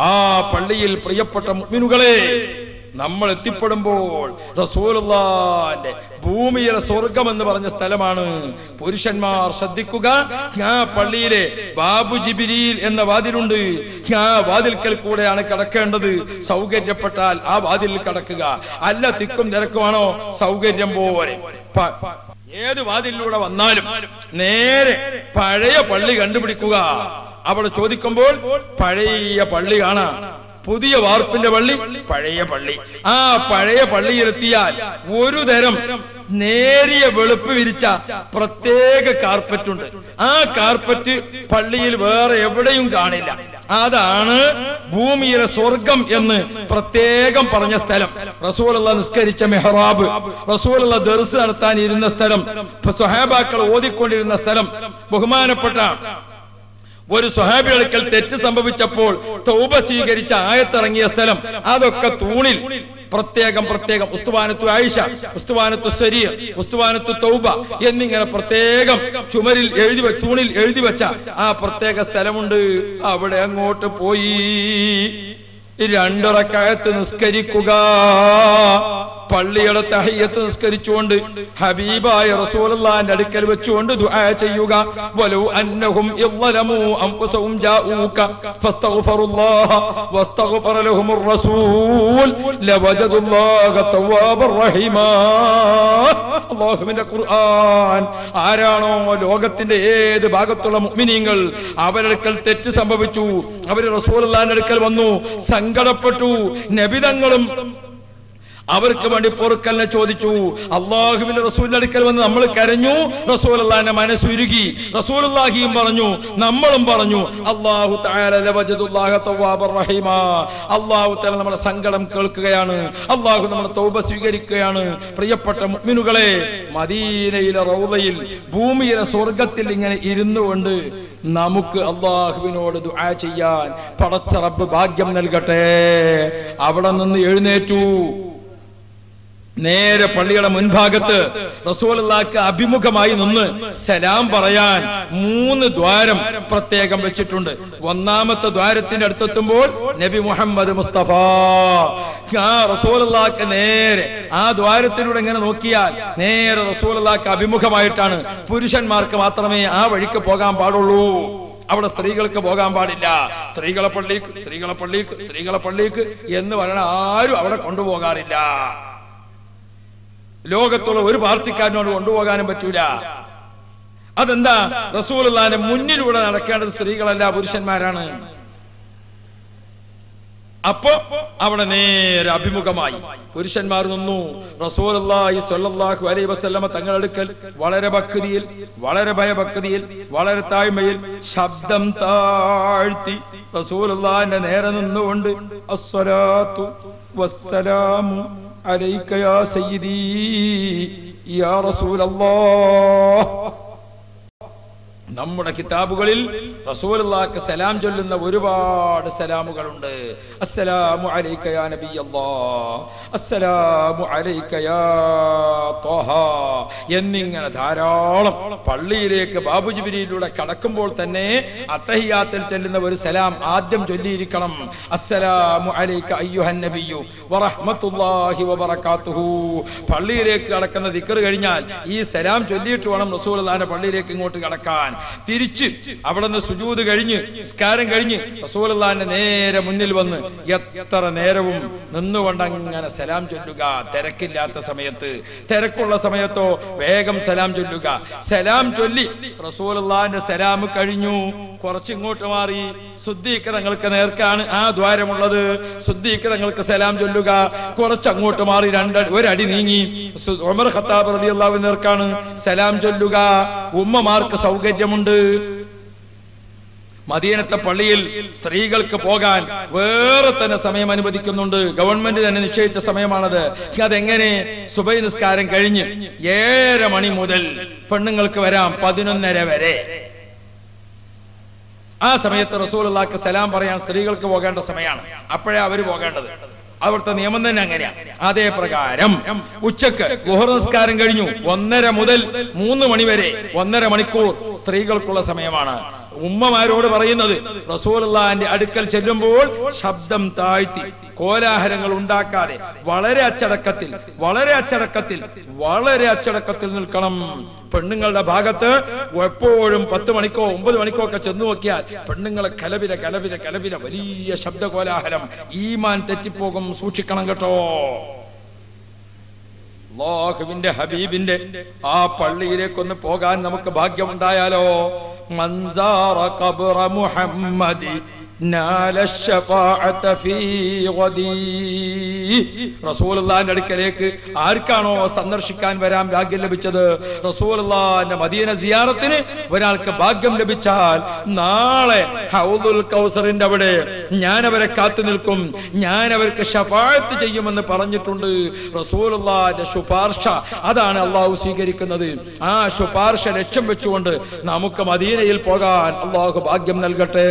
ആ പള്ളിയിൽ പ്രിയപ്പെട്ട മുഅ്മിനുകളെ, നമ്മൾ എത്തിപ്പെടുമ്പോൾ റസൂലുള്ളാഹിന്റെ ഭൂമിയിലെ സ്വർഗം എന്ന് പറഞ്ഞ സ്ഥലമാണ്. പുരുഷന്മാർ ശ്രദ്ധിക്കുക, ആ പള്ളിയിലെ ബാബു ജിബ്രീൽ എന്ന വാതിലുണ്ട്. ആ വാതിൽക്കൽ കൂടെയാണ് കടക്കേണ്ടത്. സൗകര്യപ്പെട്ടാൽ ആ വാതിലിൽ കടക്കുക. അല്ല തിക്കും തിരക്കുമാണോ സൗകര്യം പോലെ ഏത് വാതിലിലൂടെ വന്നാലും നേരെ പഴയ പള്ളി കണ്ടുപിടിക്കുക. അവിടെ ചോദിക്കുമ്പോൾ പഴയ പള്ളി കാണാം. പുതിയ വാർപ്പിന്റെ പള്ളി, പഴയ പള്ളി. ആ പഴയ പള്ളിയിലെത്തിയാൽ ഒരു തരം നേരിയ വെളുപ്പ് വിരിച്ച പ്രത്യേക കാർപ്പറ്റുണ്ട്. ആ കാർപ്പറ്റ് പള്ളിയിൽ വേറെ എവിടെയും കാണില്ല. അതാണ് ഭൂമിയിലെ സ്വർഗം എന്ന് പ്രത്യേകം പറഞ്ഞ സ്ഥലം. റസൂലുള്ള നിസ്കരിച്ച മെഹ്റാബ്, റസൂലുള്ള ദർസ് നടത്താൻ ഇരുന്ന സ്ഥലം, സ്വഹാബാക്കൾ ഓതിക്കൊണ്ടിരുന്ന സ്ഥലം, ബഹുമാനപ്പെട്ട ഒരു സ്വഹാബികൾക്കൽ തെറ്റ് സംഭവിച്ചപ്പോൾ തൗബ സ്വീകരിച്ച ആയത്തിറങ്ങിയ സ്ഥലം, അതൊക്കെ തൂണിൽ പ്രത്യേകം ഉസ്തുവാനത്തു ആയിഷ, ഉസ്തുവാനത്തു സരീർ, ഉസ്തുവാനത്തു തൗബ എന്നിങ്ങനെ പ്രത്യേകം ചുമരിൽ തൂണിൽ എഴുതി വെച്ച ആ പ്രത്യേക സ്ഥലമുണ്ട്. അവിടെ അങ്ങോട്ട് പോയി 2 റക്അത്ത് നിസ്കരിക്കുക. പള്ളിയുടെ തഹിയ്യത്ത് നിസ്കരിച്ചുകൊണ്ട് ഹബീബായ റസൂലുള്ളാഹിന്റെ അടുക്കൽ വെച്ചുകൊണ്ട് ദുആ ചെയ്യുക. വലൗ അന്നഹും ഇളലമു അൻഫുസഹും ജാഊക ഫസ്തഗ്ഫിറുല്ലാഹ വസ്തഗ്ഫറ ലഹുമുർ റസൂൽ ലവജദുല്ലാഹ തവ്വാബർ റഹീമാ. അല്ലാഹുവിന്റെ ഖുർആൻ. ആരാണോ ലോകത്തിന്റെ ഏത് ഭാഗത്തുള്ള മുഅ്മിനീങ്ങൾ അവരുടെ തെറ്റ് സംഭവിച്ചു, അവർ റസൂലുള്ളാഹിന്റെ അടുക്കൽ വന്നു, സങ്കടപ്പെട്ടു, നബിതങ്ങളും അവർക്ക് വേണ്ടി പൊറുക്കലിനെ ചോദിച്ചു, അള്ളാഹുവിന്റെ റസൂലിന്റെ അടുക്കൽ വന്ന് നമ്മൾ കരഞ്ഞു, റസൂലുള്ളാഹിന്റെ മനസ്സുരുകി, റസൂലുള്ളാഹിയും പറഞ്ഞു, നമ്മളും പറഞ്ഞു, അല്ലാഹു തആല ലവജദുല്ലാഹ തവ്വാബർ റഹീമാ. അല്ലാഹു തആല നമ്മുടെ സങ്കടം കേൾക്കുകയാണ്, അല്ലാഹു നമ്മുടെ തൗബ സ്വീകരിക്കുകയാണ്. പ്രിയപ്പെട്ട മുഅ്മിനുകളെ, മദീനയിലെ റൗളയിൽ ഭൂമിയിലെ സ്വർഗത്തിൽ ഇങ്ങനെ ഇരുന്നുകൊണ്ട് നമുക്ക് അല്ലാഹുവിനോട് ദുആ ചെയ്യാൻ പടച്ച റബ്ബ് ഭാഗ്യം നൽകട്ടെ. അവിടെ നിന്ന് എഴുന്നേറ്റു നേരെ പള്ളിയുടെ മുൻഭാഗത്ത് റസൂലുള്ളാഹിക്ക് അഭിമുഖമായി നിന്ന് സലാം പറയാൻ 3 ദ്വാരം പ്രത്യേകം വെച്ചിട്ടുണ്ട്. 1ാമത്തെ ദ്വാരത്തിന്റെ അടുത്തെത്തുമ്പോൾ നബി മുഹമ്മദ് മുസ്തഫ റസൂലുള്ളാഹിക്ക് നേരെ ആ ദ്വാരത്തിലൂടെ ഇങ്ങനെ നോക്കിയാൽ നേരെ റസൂലുള്ളാഹിക്ക് അഭിമുഖമായിട്ടാണ്. പുരുഷന്മാർക്ക് മാത്രമേ ആ വഴിക്ക് പോകാൻ പാടുള്ളൂ. അവിടെ സ്ത്രീകൾക്ക് പോകാൻ പാടില്ല. സ്ത്രീകളെ പള്ളിക്ക് എന്ന് പറയണ ആരും അവിടെ കൊണ്ടുപോകാറില്ല. ലോകത്തുള്ള ഒരു പാർട്ടിക്കാരനോട് കൊണ്ടുപോകാനും പറ്റൂല. അതെന്താ? റസൂലുള്ളാഹിന്റെ മുന്നിലൂടെ നടക്കേണ്ടത് സ്ത്രീകളല്ല, പുരുഷന്മാരാണ്. അപ്പോ അവിടെ നേരെ അഭിമുഖമായി പുരുഷന്മാർ നിന്നു. റസൂലുള്ളാഹി സ്വല്ലല്ലാഹു അലൈഹി വസല്ലമ തങ്ങളടുക്കൽ വളരെ ഭക്തിയിൽ, വളരെ ഭയഭക്തിയിൽ, വളരെ താഴ്മയിൽ ശബ്ദം താഴ്ത്തി റസൂലുള്ളാഹിന്റെ നേരെ നിന്നുകൊണ്ട് അസ്സലാത്തു വസ്സലാമു അലൈക യാ സയ്യിദി യാ റസൂലല്ലാഹ്. നമ്മുടെ കിതാബുകളിൽ റസൂലുള്ളാഹിക്ക് സലാം ചൊല്ലുന്ന ഒരുപാട് സലാമുകളുണ്ട്. അസ്സലാമു അലൈക യാ നബിയല്ലാഹ്, അസ്സലാമു അലൈക യാ ത്വഹ എന്നിങ്ങനെ ധാരാളം. പള്ളിയിലേക്ക് ബാബു ജിബ്രീലിലൂടെ കടക്കുമ്പോൾ തന്നെ അത്തഹിയാത്തിൽ ചെല്ലുന്ന ഒരു സലാം ആദ്യം ചൊല്ലിയിരിക്കണം. അസ്സലാമു അലൈക അയ്യുഹൻ നബിയ്യു വറഹ്മത്തുള്ളാഹി വബറകാതുഹു. പള്ളിയിലേക്ക് കടക്കുന്ന ദിക്ർ കഴിഞ്ഞാൽ ഈ സലാം ചൊല്ലിയിട്ട് വേണം റസൂലുള്ളാഹിന്റെ പള്ളിയിലേക്ക് ഇങ്ങോട്ട് കടക്കാൻ. തിരിച്ച് അവിടെ നിന്ന് സുജൂദ് കഴിഞ്ഞ് നിസ്കാരം കഴിഞ്ഞ് റസൂലുള്ളാഹിന്റെ നേരെ മുന്നിൽ വന്ന് എത്ര നേരവും നിന്നുകൊണ്ട് അങ്ങനെ സലാം ചൊല്ലുക. തിരക്കില്ലാത്ത സമയത്ത്, തിരക്കുള്ള സമയത്തോ വേഗം സലാം ചൊല്ലുക. സലാം ചൊല്ലി റസൂലുള്ളാഹിന്റെ സലാം കഴിഞ്ഞു, കുറച്ചിങ്ങോട്ട് മാറി സിദ്ദീഖ് തങ്ങൾക്ക് നേർക്കാണ് ആ ദ്വാരമുള്ളത്. സിദ്ദീഖ് തങ്ങൾക്ക് സലാം ചൊല്ലുക. കുറച്ചങ്ങോട്ട് മാറി ഒരടി നീങ്ങി ഉമർ ഖത്താബ് റളിയല്ലാഹു അൻഹു നേർക്കാണ് സലാം ചൊല്ലുക. ഉമ്മമാർക്ക് സൗകര്യമുണ്ട്. മദീനത്തെ പള്ളിയിൽ സ്ത്രീകൾക്ക് പോകാൻ വേറെ തന്നെ സമയം അനുവദിക്കുന്നുണ്ട്. ഗവൺമെന്റ് തന്നെ നിശ്ചയിച്ച സമയമാണത്. അതെങ്ങനെ? സുബഹി നിസ്കാരം കഴിഞ്ഞ് 7:30 മണി മുതൽ പെണ്ണുങ്ങൾക്ക് വരാം 11:30 വരെ. ആ സമയത്ത് റസൂലുള്ളാഹിക്ക് സലാം പറയാൻ സ്ത്രീകൾക്ക് പോകേണ്ട സമയമാണ്. അപ്പോഴേ അവര് പോകേണ്ടത്. അവിടുത്തെ നിയമം തന്നെ അങ്ങനെയാണ്. അതേ പ്രകാരം ഉച്ചക്ക് ളുഹർ നിസ്കാരം കഴിഞ്ഞു 1:30 മുതൽ 3 മണി വരെ 1:30 മണിക്കൂർ സ്ത്രീകൾക്കുള്ള സമയമാണ്. ഉമ്മമാരോട് പറയുന്നത് റസൂലുള്ളാഹിന്റെ അടുക്കൽ ചെല്ലുമ്പോൾ ശബ്ദം താഴ്ത്തി കോലാഹലങ്ങൾ ഉണ്ടാക്കാതെ വളരെ അച്ചടക്കത്തിൽ നിൽക്കണം. പെണ്ണുങ്ങളുടെ ഭാഗത്ത് എപ്പോഴും 10 മണിക്കോ 9 മണിക്കോ ഒക്കെ ചെന്നു നോക്കിയാൽ പെണ്ണുങ്ങളെ കലപില വലിയ ശബ്ദ കോലാഹലം. ഈമാൻ തെറ്റിപ്പോകും, സൂക്ഷിക്കണം കേട്ടോ. അല്ലാഹുവിന്റെ ഹബീബിന്റെ ആ പള്ളിയിലേക്കൊന്ന് പോകാൻ നമുക്ക് ഭാഗ്യമുണ്ടായാലോ. മൻസാറ ഖബ്റ മുഹമ്മദി റസൂലുള്ളാഹിന്റെ അടുക്കലേക്ക് ആർക്കാണോ സന്ദർശിക്കാൻ വരാൻ ഭാഗ്യം ലഭിച്ചത്, റസൂലുള്ളാഹിന്റെ മദീന സിയാറത്തിന് ഒരാൾക്ക് ഭാഗ്യം ലഭിച്ചാൽ നാളെ ഹൗദുൽ കൗസറിന്റെ അവിടെ ഞാൻ അവരെ കാത്തു നിൽക്കും, ഞാൻ അവർക്ക് ശഫാഅത്ത് ചെയ്യുമെന്ന് പറഞ്ഞിട്ടുണ്ട്. റസൂലുള്ളാഹിന്റെ ശുപാർശ അതാണ് അള്ളാഹു സ്വീകരിക്കുന്നത്. ആ ശുപാർശ ലക്ഷ്യം വെച്ചുകൊണ്ട് നമുക്ക് മദീനയിൽ പോകാൻ അള്ളാഹു ഭാഗ്യം നൽകട്ടെ.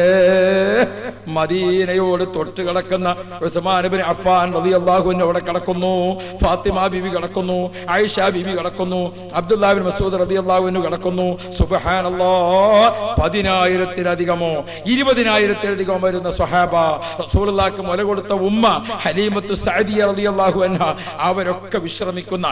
മദീനയോട് തൊട്ട് കിടക്കുന്ന ഉസ്മാൻ ഇബ്നു അഫ്ഫാൻ റളിയല്ലാഹു അൻഹു അവിടെ കിടക്കുന്നു, ഫാത്തിമ ബീവി കിടക്കുന്നു, ആയിഷ ബീവി കിടക്കുന്നു, അബ്ദുല്ലാഹ് ഇബ്നു മസ്ഊദ് റളിയല്ലാഹു അൻഹു കിടക്കുന്നു. സുബ്ഹാനല്ലാഹ്, 10,000-ലധികമോ 20,000-ലധികമോ വരുന്ന സ്വഹാബ, റസൂലുള്ളാഹിക്ക് മുല കൊടുത്ത ഉമ്മ ഹലീമത്തു സഅദിയ റളിയല്ലാഹു അൻഹ, അവരൊക്കെ വിശ്രമിക്കുന്ന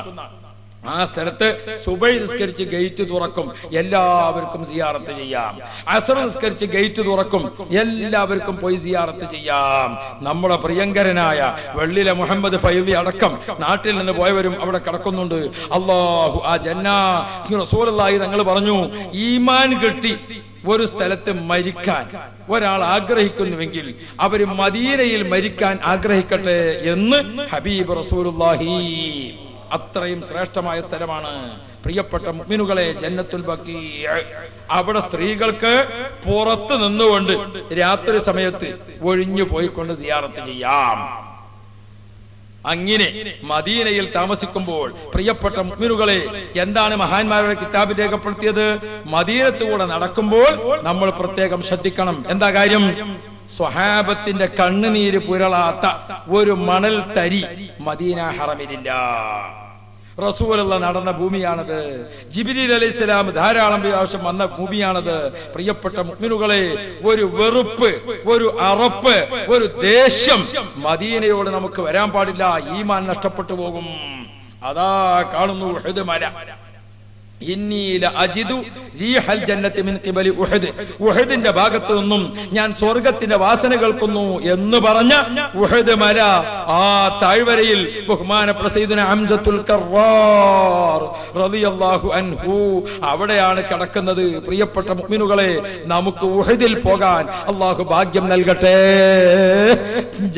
ആ സ്ഥലത്ത് സുബൈ നിസ്കരിച്ച് ഗേറ്റ് തുറക്കും, എല്ലാവർക്കും സിയാറത്ത് ചെയ്യാം. അസ്ർ നിസ്കരിച്ച് ഗേറ്റ് തുറക്കും, എല്ലാവർക്കും പോയി സിയാറത്ത് ചെയ്യാം. നമ്മുടെ പ്രിയങ്കരനായ വെള്ളിലെ മുഹമ്മദ് ഫൈലി അടക്കം നാട്ടിൽ നിന്ന് പോയവരും അവിടെ കിടക്കുന്നുണ്ട്. അല്ലാഹു ആ റസൂലുള്ളാഹി തങ്ങൾ പറഞ്ഞു, ഈമാൻ കിട്ടി ഒരു സ്ഥലത്ത് മരിക്കാൻ ഒരാൾ ആഗ്രഹിക്കുന്നുവെങ്കിൽ അവര് മദീനയിൽ മരിക്കാൻ ആഗ്രഹിക്കട്ടെ എന്ന് ഹബീബ് റസൂലുള്ളാഹി. അത്രയും ശ്രേഷ്ഠമായ സ്ഥലമാണ് പ്രിയപ്പെട്ട മുഅ്മിനുകളെ ജന്നത്തുൽ ബഖീഅ. അവിടെ സ്ത്രീകൾക്ക് പുറത്ത് നിന്നുകൊണ്ട് രാത്രി സമയത്ത് ഒഴിഞ്ഞു പോയിക്കൊണ്ട് സിയാറത്ത് ചെയ്യാം. അങ്ങനെ മദീനയിൽ താമസിക്കുമ്പോൾ പ്രിയപ്പെട്ട മുഅ്മിനുകളെ എന്താണ് മഹാന്മാരുടെ കിതാബിൽ രേഖപ്പെടുത്തിയത്? മദീനത്തുകൂടെ നടക്കുമ്പോൾ നമ്മൾ പ്രത്യേകം ശ്രദ്ധിക്കണം. എന്താ കാര്യം? സ്വഹാബത്തിന്റെ കണ്ണുനീര് പുരളാത്ത ഒരു മണൽ തരി മദീന ഹറമിലില്ല. റസൂലുള്ള നടന്ന ഭൂമിയാണത്. ജിബ്രീൽ അലൈഹിസ്സലാം ധാരാളം പ്രാവശ്യം വന്ന ഭൂമിയാണത്. പ്രിയപ്പെട്ട മുഅ്മിനുകളെ, ഒരു വെറുപ്പ്, ഒരു അറപ്പ്, ഒരു ദേഷ്യം മദീനയോട് നമുക്ക് വരാൻ പാടില്ല. ഈമാൻ നഷ്ടപ്പെട്ടു പോകും. അതാ കാണുന്നു ഉഹദ് മല. ഉഹദിന്റെ ഭാഗത്തു നിന്നും ഞാൻ സ്വർഗത്തിന്റെ വാസന കേൾക്കുന്നു എന്ന് പറഞ്ഞ ഉഹദ് മല, ആ താഴ്വരയിൽ ബഹുമാനപ്പെട്ട സയ്യിദുനാ ഹംസത്തുൽ കർറാർ റളിയല്ലാഹു അൻഹു അവിടെയാണ് കിടക്കുന്നത്. പ്രിയപ്പെട്ട മുഅ്മിനുകളെ, നമുക്ക് ഉഹദിൽ പോകാൻ അല്ലാഹു ഭാഗ്യം നൽകട്ടെ.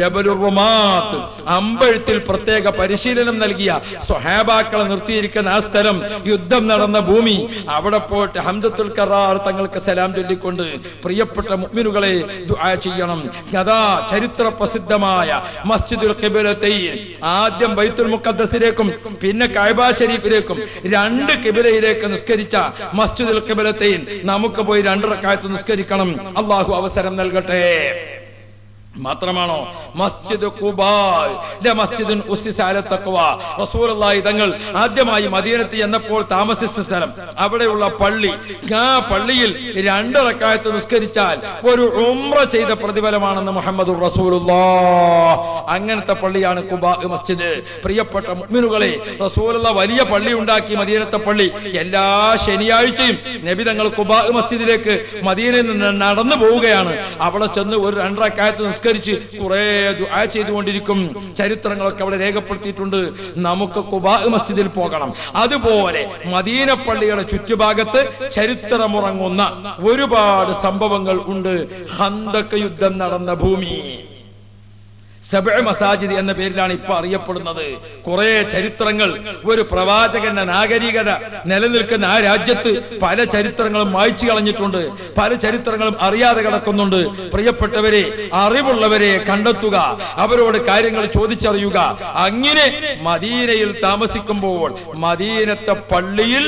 ജബലുർ റുമാത്ത്, അമ്പഴത്തിൽ പ്രത്യേക പരിശീലനം നൽകിയ സ്വഹാബാക്കളെ നിർത്തിയിരിക്കുന്ന ആ സ്ഥലം, യുദ്ധം നടന്ന ഭൂമി, അവിടെ പോയിട്ട് ഹംസത്തുൽ കറാർ തങ്ങൾക്ക് സലാം ചൊല്ലിക്കൊണ്ട് പ്രിയപ്പെട്ട മുഅ്മിനുകളെ ദുആ ചെയ്യണം. അതാ ചരിത്ര പ്രസിദ്ധമായ മസ്ജിദുൽ ഖിബ്ലതൈൻ, ആദ്യം ബൈത്തുൽ മുഖദ്ദസിലേക്കും പിന്നെ കഅബ ശരീഫിലേക്കും 2 ഖിബ്ലയിലേക്ക് നിസ്കരിച്ച മസ്ജിദുൽ ഖിബ്ലതൈൻ നമുക്ക് പോയി 2 റക്അത്ത് നിസ്കരിക്കണം. അല്ലാഹു അവസരം നൽകട്ടെ. മാത്രമാണോ മസ്ജിദ് ഖുബാ മസ്ജിദുൻ ഉസ്സിസ അല തഖ്വ. റസൂലുള്ളാഹി തങ്ങൾ ആദ്യമായി മദീനത്ത് എന്നപ്പോൾ താമസിച്ച സ്ഥലം, അവിടെയുള്ള പള്ളി, ആ പള്ളിയിൽ 2 റക്അത്ത് നിസ്കരിച്ചാൽ ഒരു ഉംറ ചെയ്ത പ്രതിഫലമാണെന്ന് മുഹമ്മദുർ റസൂലുള്ളാഹ്. അങ്ങനത്തെ പള്ളിയാണ് ഖുബാ മസ്ജിദ്. പ്രിയപ്പെട്ട മുഅ്മിനുകളെ, റസൂലുള്ളാഹി വലിയ പള്ളി ഉണ്ടാക്കി, മദീനത്തെ പള്ളി. എല്ലാ ശനിയാഴ്ചയും നബി തങ്ങൾ ഖുബാ മസ്ജിദിലേക്ക് മദീനയിൽ നിന്ന് നടന്നു പോവുകയാണ്. അവിടെ ചെന്ന് ഒരു 2 റക്അത്ത് നിസ്കരിച്ച് കുറെ ദുആ ചെയ്തുകൊണ്ടിരിക്കും. ചരിത്രങ്ങളൊക്കെ അവിടെ രേഖപ്പെടുത്തിയിട്ടുണ്ട്. നമുക്ക് ഖുബാ മസ്ജിദിൽ പോകണം. അതുപോലെ മദീന പള്ളിയുടെ ചുറ്റുഭാഗത്ത് ചരിത്രമുറങ്ങുന്ന ഒരുപാട് സംഭവങ്ങൾ ഉണ്ട്. ഖന്തഖ് യുദ്ധം നടന്ന ഭൂമി, സബഅ മസാജിദ് എന്ന പേരിലാണ് ഇപ്പൊ അറിയപ്പെടുന്നത്. കുറെ ചരിത്രങ്ങൾ, ഒരു പ്രവാചകന്റെ നാഗരികത നിലനിൽക്കുന്ന ആ രാജ്യത്ത് പല ചരിത്രങ്ങളും മായ്ച്ചു കളഞ്ഞിട്ടുണ്ട്, പല ചരിത്രങ്ങളും അറിയാതെ കിടക്കുന്നുണ്ട്. പ്രിയപ്പെട്ടവരെ, അറിവുള്ളവരെ കണ്ടെത്തുക, അവരോട് കാര്യങ്ങൾ ചോദിച്ചറിയുക. അങ്ങനെ മദീനയിൽ താമസിക്കുമ്പോൾ മദീനത്തെ പള്ളിയിൽ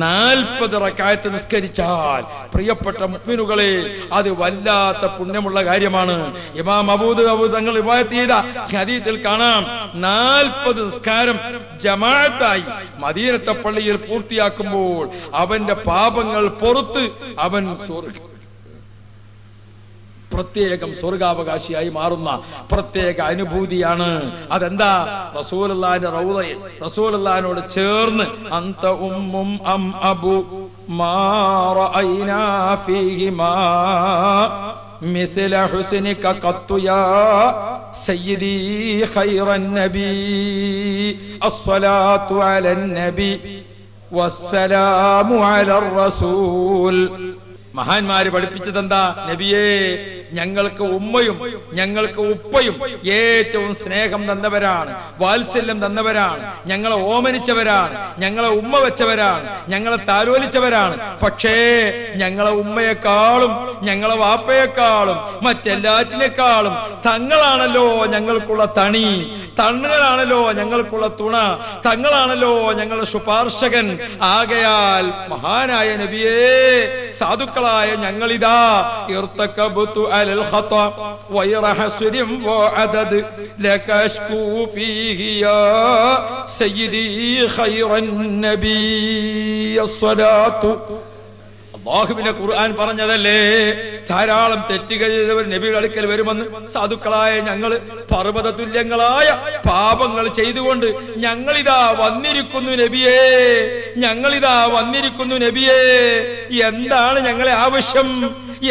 40 റക്അത്ത് നിസ്കരിച്ചാൽ പ്രിയപ്പെട്ട മുഅ്മിനുകളെ അത് വല്ലാത്ത പുണ്യമുള്ള കാര്യമാണ്. ഇമാം അബൂദാവൂദ് തങ്ങൾ റിവായത്ത് ചെയ്ത ഹദീസിൽ കാണാം, 40 നിസ്കാരം ജമാഅത്തായി മദീനത്തെ പള്ളിയിൽ പൂർത്തിയാക്കുമ്പോൾ അവന്റെ പാപങ്ങൾ പുറത്ത് അവൻ പ്രത്യേകം സ്വർഗാവകാശിയായി മാറുന്ന പ്രത്യേക അനുഭൂതിയാണ്. അതെന്താ? റസൂലുള്ളാഹിന്റെ റൗളയിൽ റസൂലുള്ളാഹിനോട് ചേർന്ന് അന്ത ഉമ്മും അം അബു മാ റഅയ്നാ ഫീഹിമാ മിസ്ല ഹുസ്നിക ഖത്തു യാ സയ്യിദി ഖൈറൻ നബി അസ്സലാത്തു അലൻ നബി വസ്സലാമു അലർ റസൂൽ മഹാന്മാര് പഠിപ്പിച്ചതെന്താ? നബിയേ, ഞങ്ങൾക്ക് ഉമ്മയും ഞങ്ങൾക്ക് ഉപ്പയും ഏറ്റവും സ്നേഹം തന്നവരാണ്, വാത്സല്യം തന്നവരാണ്, ഞങ്ങളെ ഓമനിച്ചവരാണ്, ഞങ്ങളെ ഉമ്മ വെച്ചവരാണ്, ഞങ്ങളെ താലോലിച്ചവരാണ്. പക്ഷേ ഞങ്ങളെ ഉമ്മയെക്കാളും ഞങ്ങളെ വാപ്പയെക്കാളും മറ്റെല്ലാറ്റിനേക്കാളും തങ്ങളാണല്ലോ ഞങ്ങൾക്കുള്ള തണി, തങ്ങളാണല്ലോ ഞങ്ങൾക്കുള്ള തുണ, തങ്ങളാണല്ലോ ഞങ്ങളുടെ ശുപാർശകൻ. ആകയാൽ മഹാനായ നബിയേ, സാധുക്കളായ ഞങ്ങളിതാ ഇർതകബതു അലൽ ഖത വയറഹസുരിം വഅദദ് ലകഷ്കൂ ഫീഹി യാ സയ്യിദി ഖൈറൻ നബി അസ്സലാത്തു. അല്ലാഹുവിന്റെ ഖുർആൻ പറഞ്ഞതല്ലേ, ധാരാളം തെറ്റുകൾ ചെയ്തവർ നബിയുടെ അടുക്കൽ വരുമെന്ന്. സാധുക്കളായ ഞങ്ങൾ പർവ്വത തുല്യങ്ങളായ പാപങ്ങൾ ചെയ്തുകൊണ്ട് ഞങ്ങളിതാ വന്നിരിക്കുന്നു നബിയേ, ഞങ്ങളിതാ വന്നിരിക്കുന്നു നബിയേ. എന്താണ് ഞങ്ങളെ ആവശ്യം?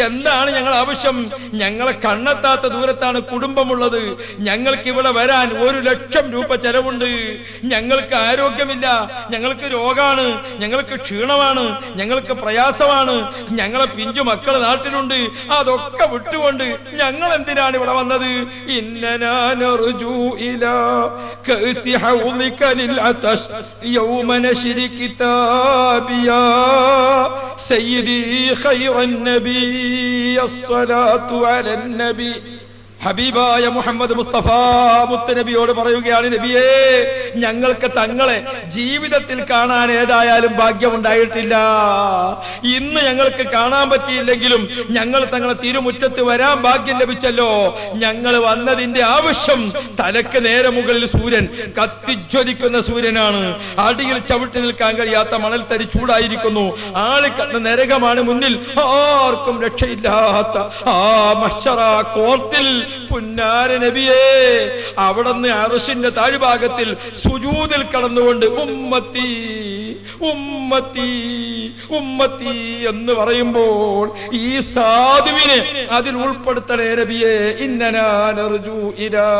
എന്താണ് ഞങ്ങൾ ആവശ്യം? ഞങ്ങളെ കണ്ണെത്താത്ത ദൂരത്താണ് കുടുംബമുള്ളത്. ഞങ്ങൾക്ക് ഇവിടെ വരാൻ 1,00,000 രൂപ ചെലവുണ്ട്. ഞങ്ങൾക്ക് ആരോഗ്യമില്ല, ഞങ്ങൾക്ക് രോഗാണ്, ഞങ്ങൾക്ക് ക്ഷീണമാണ്, ഞങ്ങൾക്ക് പ്രയാസമാണ്. ഞങ്ങളെ പിഞ്ചു മക്കൾ നാട്ടിലുണ്ട്. അതൊക്കെ വിട്ടുകൊണ്ട് ഞങ്ങൾ എന്തിനാണ് ഇവിടെ വന്നത്? ഇന്നനാനർജു ഇലാ കഅസി ഹൗലിക ലിൽ അതശ് യൗമ നശ്രി കിതാബിയാ സയ്യിദി ഖൈറൻ നബി അസ്സലാത്തു അലൻ നബി. ഹബീബായ മുഹമ്മദ് മുസ്തഫ മുത്തനബിയോട് പറയുകയാണ്, നബിയേ, ഞങ്ങൾക്ക് തങ്ങളെ ജീവിതത്തിൽ കാണാൻ ഏതായാലും ഭാഗ്യമുണ്ടായിട്ടില്ല. ഇന്ന് ഞങ്ങൾക്ക് കാണാൻ പറ്റിയില്ലെങ്കിലും ഞങ്ങൾ തങ്ങളെ തിരുമുറ്റത്ത് വരാൻ ഭാഗ്യം ലഭിച്ചല്ലോ. ഞങ്ങൾ വന്നതിന്റെ ആവശ്യം, തലക്ക് നേരെ മുകളിൽ സൂര്യൻ, കത്തിജ്വലിക്കുന്ന സൂര്യനാണ്. അടിയിൽ ചവിട്ടി നിൽക്കാൻ കഴിയാത്ത മണൽത്തരി ചൂടായിരിക്കുന്നു. ആളിക്കത്തുന്ന നരകമാണ് മുന്നിൽ. ആർക്കും രക്ഷയില്ലാത്ത ആ മഹ്ശറ കോർത്തിൽ പുന്നാര നബിയേ, അവിടുന്ന് അർശിന്റെ താഴ്ഭാഗത്തിൽ സുജൂദിൽ കടന്നുകൊണ്ട് ഉമ്മത്തി ഉമ്മത്തി ഉമ്മത്തി എന്ന് പറയുമ്പോൾ ഈ സാധുവിനെ അതിൽ ഉൾപ്പെടുത്തണേ നബിയേ. ഇന്നനാ നർജു ഇലാ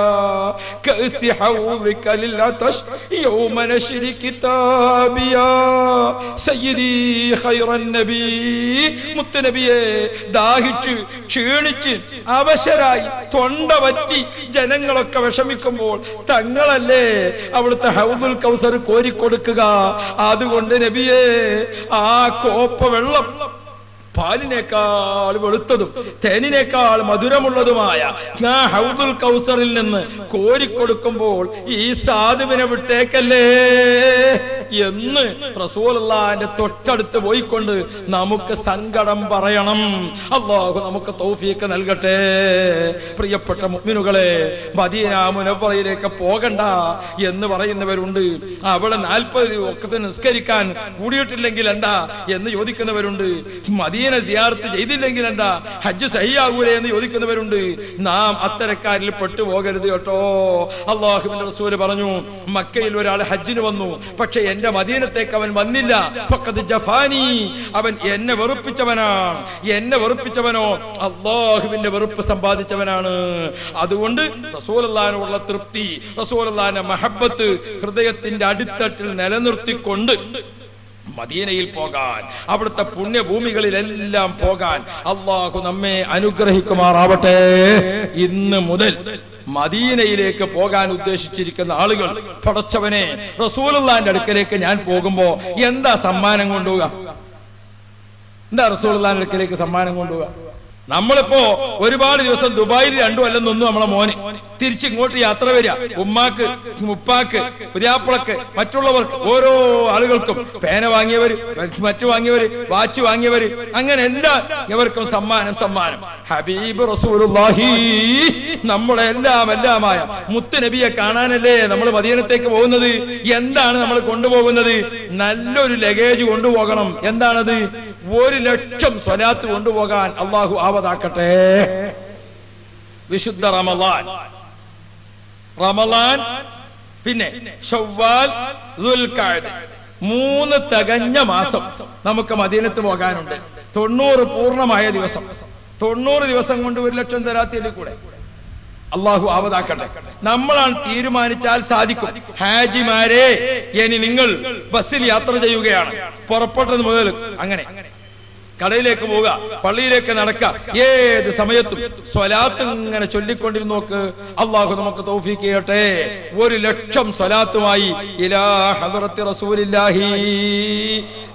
കഅസി ഹൗലിക ലിൽ അതശ് യൗമ നശ്രി കിതാബിയാ സയ്യിദി ഖൈറൻ നബി. മുത്തനബിയെ, ദാഹിച്ച് ക്ഷീണിച്ച് അവശരായി തൊണ്ട വറ്റി ജനങ്ങളൊക്കെ വിഷമിക്കുമ്പോൾ തങ്ങളല്ലേ അവിടുത്തെ ഹൗദുൽ കൗസർ കോരിക്കൊടുക്കുക. അതുകൊണ്ട് നബിയേ, ആ കോപ്പ വെള്ളം പാലിനേക്കാൾ വെളുത്തതും തേനിനേക്കാൾ മധുരമുള്ളതുമായ ആ ഹൗദുൽ കൗസറിൽ നിന്ന് കോരിക്കൊടുക്കുമ്പോൾ ഈ സാധുവിനെ വിട്ടേക്കല്ലേ എന്ന് റസൂലുള്ളാഹിന്റെ തൊട്ടടുത്ത് പോയിക്കൊണ്ട് നമുക്ക് സങ്കടം പറയണം. അല്ലാഹു നമുക്ക് തൗഫീഖ് നൽകട്ടെ. പ്രിയപ്പെട്ട മുഅ്മിനുകളെ, മദീന മുനവ്വറയിലേക്ക് പോകണ്ട എന്ന് പറയുന്നവരുണ്ട്. അവിടെ 40 വഖ്ത് നിസ്കരിക്കാൻ കൂടിയിട്ടില്ലെങ്കിൽ എന്താ എന്ന് ചോദിക്കുന്നവരുണ്ട്. മദീന സിയാറത്ത് ചെയ്തില്ലെങ്കിൽ എന്താ, ഹജ്ജ് സഹിയാകൂലേ എന്ന് ചോദിക്കുന്നവരുണ്ട്. നാം അത്തരക്കാരിൽ പെട്ടുപോകരുത് കേട്ടോ. അല്ലാഹുവിന്റെ റസൂൽ പറഞ്ഞു, മക്കയിൽ ഒരാൾ ഹജ്ജിന് വന്നു, പക്ഷെ എന്റെ മദീനത്തേക്ക് അവൻ വന്നില്ല. ഫഖദ് ജഫാനി, അവൻ എന്നെ വെറുപ്പിച്ചവനാണ്. എന്നെ വെറുപ്പിച്ചവനോ അല്ലാഹുവിന്റെ വെറുപ്പ് സമ്പാദിച്ചവനാണ്. അതുകൊണ്ട് റസൂലുള്ളാഹിനോടുള്ള തൃപ്തി, റസൂലുള്ളാഹിന്റെ മഹബ്ബത്ത് ഹൃദയത്തിന്റെ അടിത്തട്ടിൽ നിലനിർത്തിക്കൊണ്ട് മദീനയിൽ പോകാൻ, അവിടുത്തെ പുണ്യഭൂമികളിലെല്ലാം പോകാൻ അല്ലാഹു നമ്മെ അനുഗ്രഹിക്കുമാറാവട്ടെ. ഇന്ന് മുതൽ മദീനയിലേക്ക് പോകാൻ ഉദ്ദേശിച്ചിരിക്കുന്ന ആളുകൾ, പടച്ചവനെ, റസൂലുള്ളാഹിന്റെ അടുക്കലേക്ക് ഞാൻ പോകുമ്പോ എന്താ സമ്മാനം കൊണ്ടുപോവുക? എന്താ റസൂലുള്ളാഹിന്റെ അടുക്കലേക്ക് സമ്മാനം കൊണ്ടുപോവുക? നമ്മളിപ്പോ ഒരുപാട് ദിവസം ദുബായിൽ 2 കൊല്ലം നമ്മളെ മോന് തിരിച്ചിങ്ങോട്ട് യാത്ര വരിക. ഉമ്മാക്ക്, മുപ്പാക്ക്, പുതിയാപ്പിളക്ക്, മറ്റുള്ളവർക്ക്, ഓരോ ആളുകൾക്കും പേന വാങ്ങിയവര്, മറ്റു വാങ്ങിയവര്, വാച്ച് വാങ്ങിയവര്, അങ്ങനെ എല്ലാ ഇവർക്കും സമ്മാനം. ഹബീബ് റസൂലുള്ളാഹി, നമ്മുടെ എല്ലാമായ മുത്തുനബിയെ കാണാനല്ലേ നമ്മൾ മദീനത്തേക്ക് പോകുന്നത്. എന്താണ് നമ്മൾ കൊണ്ടുപോകുന്നത്? നല്ലൊരു ലഗേജ് കൊണ്ടുപോകണം. എന്താണത്? 1,00,000 സ്വലാത്ത് കൊണ്ടുപോകാൻ അല്ലാഹു ആവതാക്കട്ടെ. വിശുദ്ധ റമളാൻ, പിന്നെ ശവ്വാൽ, ദുൽഖഅദ, 3 തികഞ്ഞ മാസം നമുക്ക് മദീനത്ത് പോകാനുണ്ട്. 90 പൂർണ്ണമായ ദിവസം. 90 ദിവസം കൊണ്ട് 1,00,000 സ്വലാത്തിൽ കൂടെ അല്ലാഹു ആവതാക്കട്ടെ. നമ്മളാണ് തീരുമാനിച്ചാൽ സാധിക്കും. ഹാജിമാരെ, ഇനി നിങ്ങൾ ബസ്സിൽ യാത്ര ചെയ്യുകയാണ്, പുറപ്പെട്ടത് മുതൽ അങ്ങനെ കടയിലേക്ക് പോവുക, പള്ളിയിലേക്ക് നടക്കുക, ഏത് സമയത്തും സ്വലാത്ത് ഇങ്ങനെ ചൊല്ലിക്കൊണ്ടിരുന്നു നോക്ക്. അള്ളാഹു നമുക്ക് തൗഫീഖ് ചെയ്യട്ടെ. 1,00,000 സ്വലാത്തുമായി ഇലാ ഹദറത്തി റസൂലില്ലാഹി.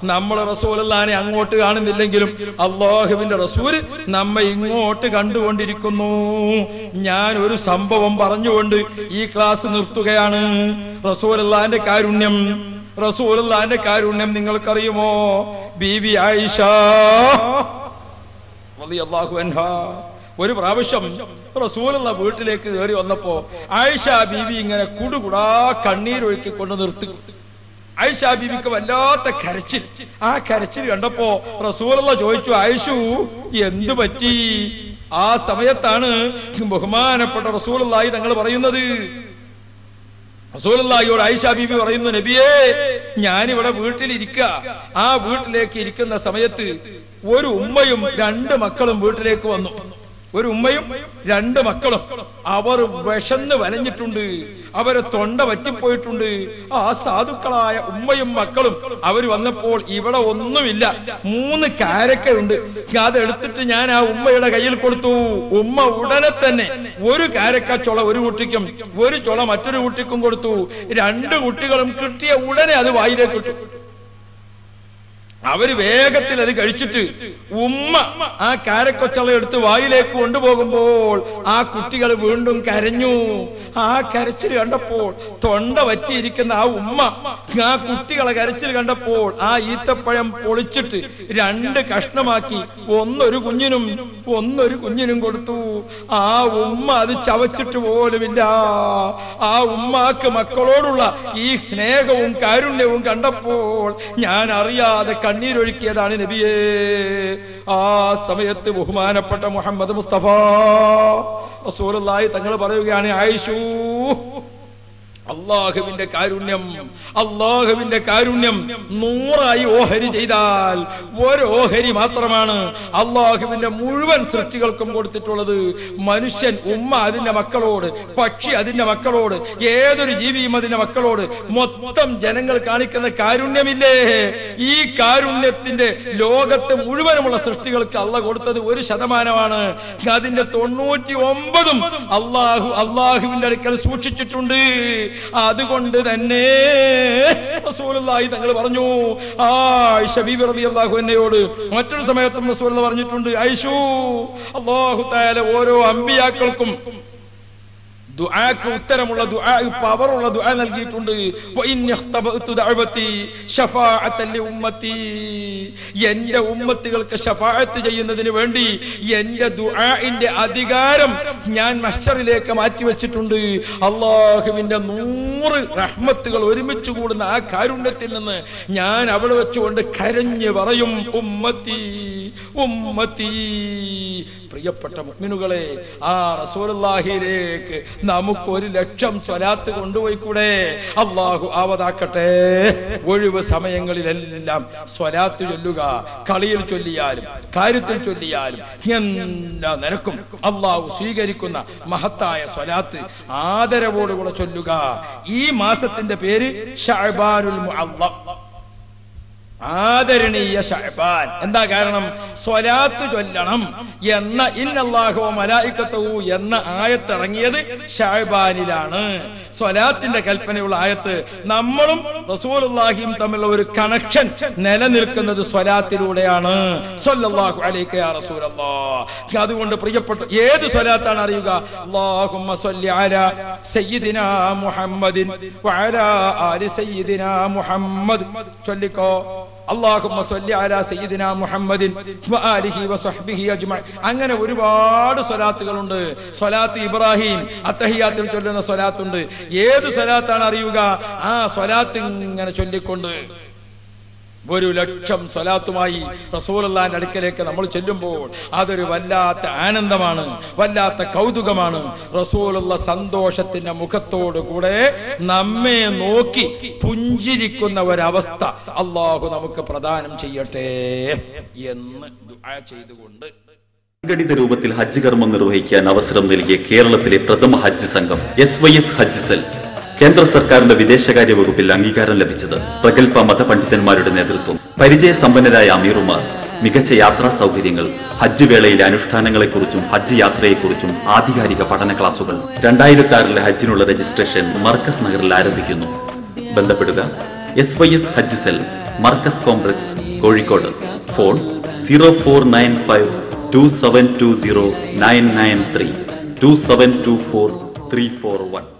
നമ്മൾ റസൂലുള്ളാഹിനെ അങ്ങോട്ട് കാണുന്നില്ലെങ്കിലും അള്ളാഹുവിന്റെ റസൂല് നമ്മെ ഇങ്ങോട്ട് കണ്ടുകൊണ്ടിരിക്കുന്നു. ഞാൻ ഒരു സംഭവം പറഞ്ഞുകൊണ്ട് ഈ ക്ലാസ് നിർത്തുകയാണ്. റസൂലുള്ളാഹിന്റെ കാരുണ്യം നിങ്ങൾക്കറിയുമോ? ബീവി ആയിഷ റളിയല്ലാഹു അൻഹാ ഒരു പ്രാവശ്യം റസൂലുള്ള വീട്ടിലേക്ക് കയറി വന്നപ്പോ ആയിഷ ബീവി ഇങ്ങനെ കുടുകുടാ കണ്ണീരൊഴുക്കിക്കൊണ്ട് നിർത്തി. ആയിഷ ബീവിക്ക് വല്ലാത്ത കരച്ചിൽ. ആ കരച്ചിൽ കണ്ടപ്പോ റസൂലുള്ള ചോദിച്ചു, ആയിഷു എന്തു പറ്റി? ആ സമയത്താണ് ബഹുമാനപ്പെട്ട റസൂലുള്ളാഹി തങ്ങൾ പറയുന്നത്. റസൂലുള്ളാഹിയോട് ആയിഷ ബീബി പറയുന്നു, നബിയേ, ഞാനിവിടെ വീട്ടിലിരിക്കുക. ആ വീട്ടിലേക്ക് ഇരിക്കുന്ന സമയത്ത് ഒരു ഉമ്മയും 2 മക്കളും വീട്ടിലേക്ക് വന്നു. ഒരു ഉമ്മയും 2 മക്കളും. അവർ വിശന്ന് വലഞ്ഞിട്ടുണ്ട്, അവരെ തൊണ്ട വറ്റിപ്പോയിട്ടുണ്ട്. ആ സാധുക്കളായ ഉമ്മയും മക്കളും അവർ വന്നപ്പോൾ ഇവിടെ ഒന്നുമില്ല, 3 കാരക്കയുണ്ട്. അതെടുത്തിട്ട് ഞാൻ ആ ഉമ്മയുടെ കയ്യിൽ കൊടുത്തു. ഉമ്മ ഉടനെ തന്നെ ഒരു കാരക്ക ചുള ഒരു കുട്ടിക്കും ഒരു ചുള മറ്റൊരു കുട്ടിക്കും കൊടുത്തു. 2 കുട്ടികളും കിട്ടിയ ഉടനെ അത് വായിലേക്ക് ഇട്ടു. അവര് വേഗത്തിൽ അത് കഴിച്ചിട്ട് ഉമ്മ ആ കാരക്കൊച്ചള എടുത്ത് വായിലേക്ക് കൊണ്ടുപോകുമ്പോൾ ആ കുട്ടികൾ വീണ്ടും കരഞ്ഞു. ആ കരച്ചിൽ കണ്ടപ്പോൾ തൊണ്ട വറ്റിയിരിക്കുന്ന ആ ഉമ്മ ആ കുട്ടികളെ കരച്ചിൽ കണ്ടപ്പോൾ ആ ഈത്തപ്പഴം പൊളിച്ചിട്ട് 2 കഷ്ണമാക്കി ഒന്നൊരു കുഞ്ഞിനും കൊടുത്തു. ആ ഉമ്മ അത് ചവച്ചിട്ട് പോലുമില്ല. ആ ഉമ്മാക്ക് മക്കളോടുള്ള ഈ സ്നേഹവും കാരുണ്യവും കണ്ടപ്പോൾ ഞാൻ അറിയാതെ കണ്ണീരൊഴുക്കിയതാണ് നബിയേ. ആ സമയത്ത് ബഹുമാനപ്പെട്ട മുഹമ്മദ് മുസ്തഫ റസൂലുള്ളാഹി തങ്ങൾ പറയുകയാണ്, ആയിഷൂ, അള്ളാഹുവിന്റെ കാരുണ്യം 100ആയി ഓഹരി ചെയ്താൽ ഒരു ഓഹരി മാത്രമാണ് അള്ളാഹുവിന്റെ മുഴുവൻ സൃഷ്ടികൾക്കും കൊടുത്തിട്ടുള്ളത്. മനുഷ്യൻ ഉമ്മ അതിന്റെ മക്കളോട്, പക്ഷി അതിന്റെ മക്കളോട്, ഏതൊരു ജീവിയും അതിന്റെ മക്കളോട്, മൊത്തം ജനങ്ങൾ കാണിക്കുന്ന കാരുണ്യമില്ലേ, ഈ കാരുണ്യത്തിന്റെ ലോകത്ത് മുഴുവനുമുള്ള സൃഷ്ടികൾക്ക് അള്ളാഹ് കൊടുത്തത് 1%. അതിന്റെ 99ഉം അള്ളാഹുവിന്റെ അടുക്കൽ സൂക്ഷിച്ചിട്ടുണ്ട്. അതുകൊണ്ട് തന്നെ റസൂലുള്ളാഹി തങ്ങൾ പറഞ്ഞു, ആയിഷ ബീബി റളിയല്ലാഹു അൻഹയോട് മറ്റൊരു സമയത്തും റസൂലുള്ളാഹി പറഞ്ഞിട്ടുണ്ട്, ആയിഷൂ, അല്ലാഹു തആല ഓരോ അമ്പിയാക്കൾക്കും ദുആക്ക് ഉത്തരമുള്ള ദുആ, പവറുള്ള ദുആ നൽകിയിട്ടുണ്ട്. എന്റെ ഉമ്മത്തികൾക്ക് ശഫാഅത്ത് ചെയ്യുന്നതിന് വേണ്ടി എന്റെ ദുആഇന്റെ അധികാരം ഞാൻ മഹ്ശറിലേക്ക് മാറ്റിവെച്ചിട്ടുണ്ട്. അള്ളാഹുവിന്റെ 100 റഹ്മത്തുകൾ ഒരുമിച്ച് കൂടുന്ന ആ കാരുണ്യത്തിൽ നിന്ന് ഞാൻ അവിടെ വെച്ചുകൊണ്ട് കരഞ്ഞ് പറയും, ഉമ്മത്തി ഉമ്മത്തി. പ്രിയപ്പെട്ട മുഅ്മിനുകളെ, ആ റസൂലുള്ളാഹിയിലേക്ക് നമുക്ക് 1,00,000 സ്വലാത്ത് കൊണ്ടുപോയിക്കൂടെ? അള്ളാഹു ആവതാക്കട്ടെ. ഒഴിവ് സമയങ്ങളിലെല്ലാം സ്വലാത്ത് ചൊല്ലുക. കളിയിൽ ചൊല്ലിയാലും കാര്യത്തിൽ ചൊല്ലിയാലും എല്ലാ നിരക്കും അള്ളാഹു സ്വീകരിക്കുന്ന മഹത്തായ സ്വലാത്ത് ആദരവോടുകൂടെ ചൊല്ലുക. ഈ മാസത്തിന്റെ പേര് ശഅബാനുൽ മുഅല്ലം, ആദരണീയ ശഅബാൻ. എന്താ കാരണം? സ്വലാത്ത് ചൊല്ലണം എന്ന ഇന്നല്ലാഹു വ മലായികത്തുഹു എന്ന ആയത്ത് ഇറങ്ങിയത് ശഅബാനിലാണ്. സ്വലാത്തിന്റെ കൽപ്പനയുള്ള ആയത്ത്. നമ്മളും റസൂലുള്ളാഹിയും തമ്മിലുള്ള ഒരു കണക്ഷൻ നിലനിൽക്കുന്നത് സ്വലാത്തിലൂടെയാണ്. സ്വല്ലല്ലാഹു അലൈക യാ റസൂലല്ലാഹ്. അതുകൊണ്ട് പ്രിയപ്പെട്ട ഏത് സ്വലാത്താണ് അറിയുക? അല്ലാഹുമ്മ സ്വല്ലി അലാ സയ്യിദിനാ മുഹമ്മദിൻ വഅലാ ആലി സയ്യിദിനാ മുഹമ്മദ്. ചൊല്ലിക്കോ, അല്ലാഹുമ്മ സ്വല്ലി അലാ സയ്യിദിനാ മുഹമ്മദിൻ വആലിഹി വസഹ്ബിഹി അജ്മഈൻ. അങ്ങനെ ഒരുപാട് സ്വലാത്തുകളുണ്ട്. സ്വലാത്ത് ഇബ്രാഹിം, അത്തഹിയാത്തിൽ ചൊല്ലുന്ന സ്വലാത്തുണ്ട്. ഏത് സ്വലാത്താണ് അറിയുക? ആ സ്വലാത്ത് ഇങ്ങനെ ചൊല്ലിക്കൊണ്ട് 1,00,000 സ്വലാത്തുമായി റസൂലുള്ളാഹിന്റെ അടുക്കലേക്ക് നമ്മൾ ചെല്ലുമ്പോൾ അതൊരു വല്ലാത്ത ആനന്ദമാണ്, വല്ലാത്ത കൗതുകമാണ്. റസൂലുള്ള സന്തോഷത്തിന്റെ മുഖത്തോടുകൂടെ നമ്മെ നോക്കി പുഞ്ചിരിക്കുന്ന ഒരവസ്ഥ അള്ളാഹു നമുക്ക് പ്രദാനം ചെയ്യട്ടെ എന്ന് ദുആ ചെയ്തുകൊണ്ട് സംഘടിത രൂപത്തിൽ ഹജ്ജ് കർമ്മം നിർവഹിക്കാൻ അവസരം നൽകിയ കേരളത്തിലെ പ്രഥമ ഹജ്ജ് സംഘം SYS ഹജ്ജ് സെൽ. കേന്ദ്ര സർക്കാരിന്റെ വിദേശകാര്യ വകുപ്പിൽ അംഗീകാരം ലഭിച്ചത് പ്രഗത്ഭ മതപണ്ഡിതന്മാരുടെ നേതൃത്വം, പരിചയസമ്പന്നരായ അമീറുമാർ, മികച്ച യാത്രാ സൗകര്യങ്ങൾ, ഹജ്ജ് വേളയിലെ അനുഷ്ഠാനങ്ങളെക്കുറിച്ചും ഹജ്ജ് യാത്രയെക്കുറിച്ചും ആധികാരിക പഠന ക്ലാസുകൾ. 2006 ഹജ്ജിനുള്ള രജിസ്ട്രേഷൻ മർക്കസ് നഗറിൽ ആരംഭിക്കുന്നു. ബന്ധപ്പെടുക SYS ഹജ്ജ് cell, Markaz complex, Kozhikode. Phone 04952720 993 2724341.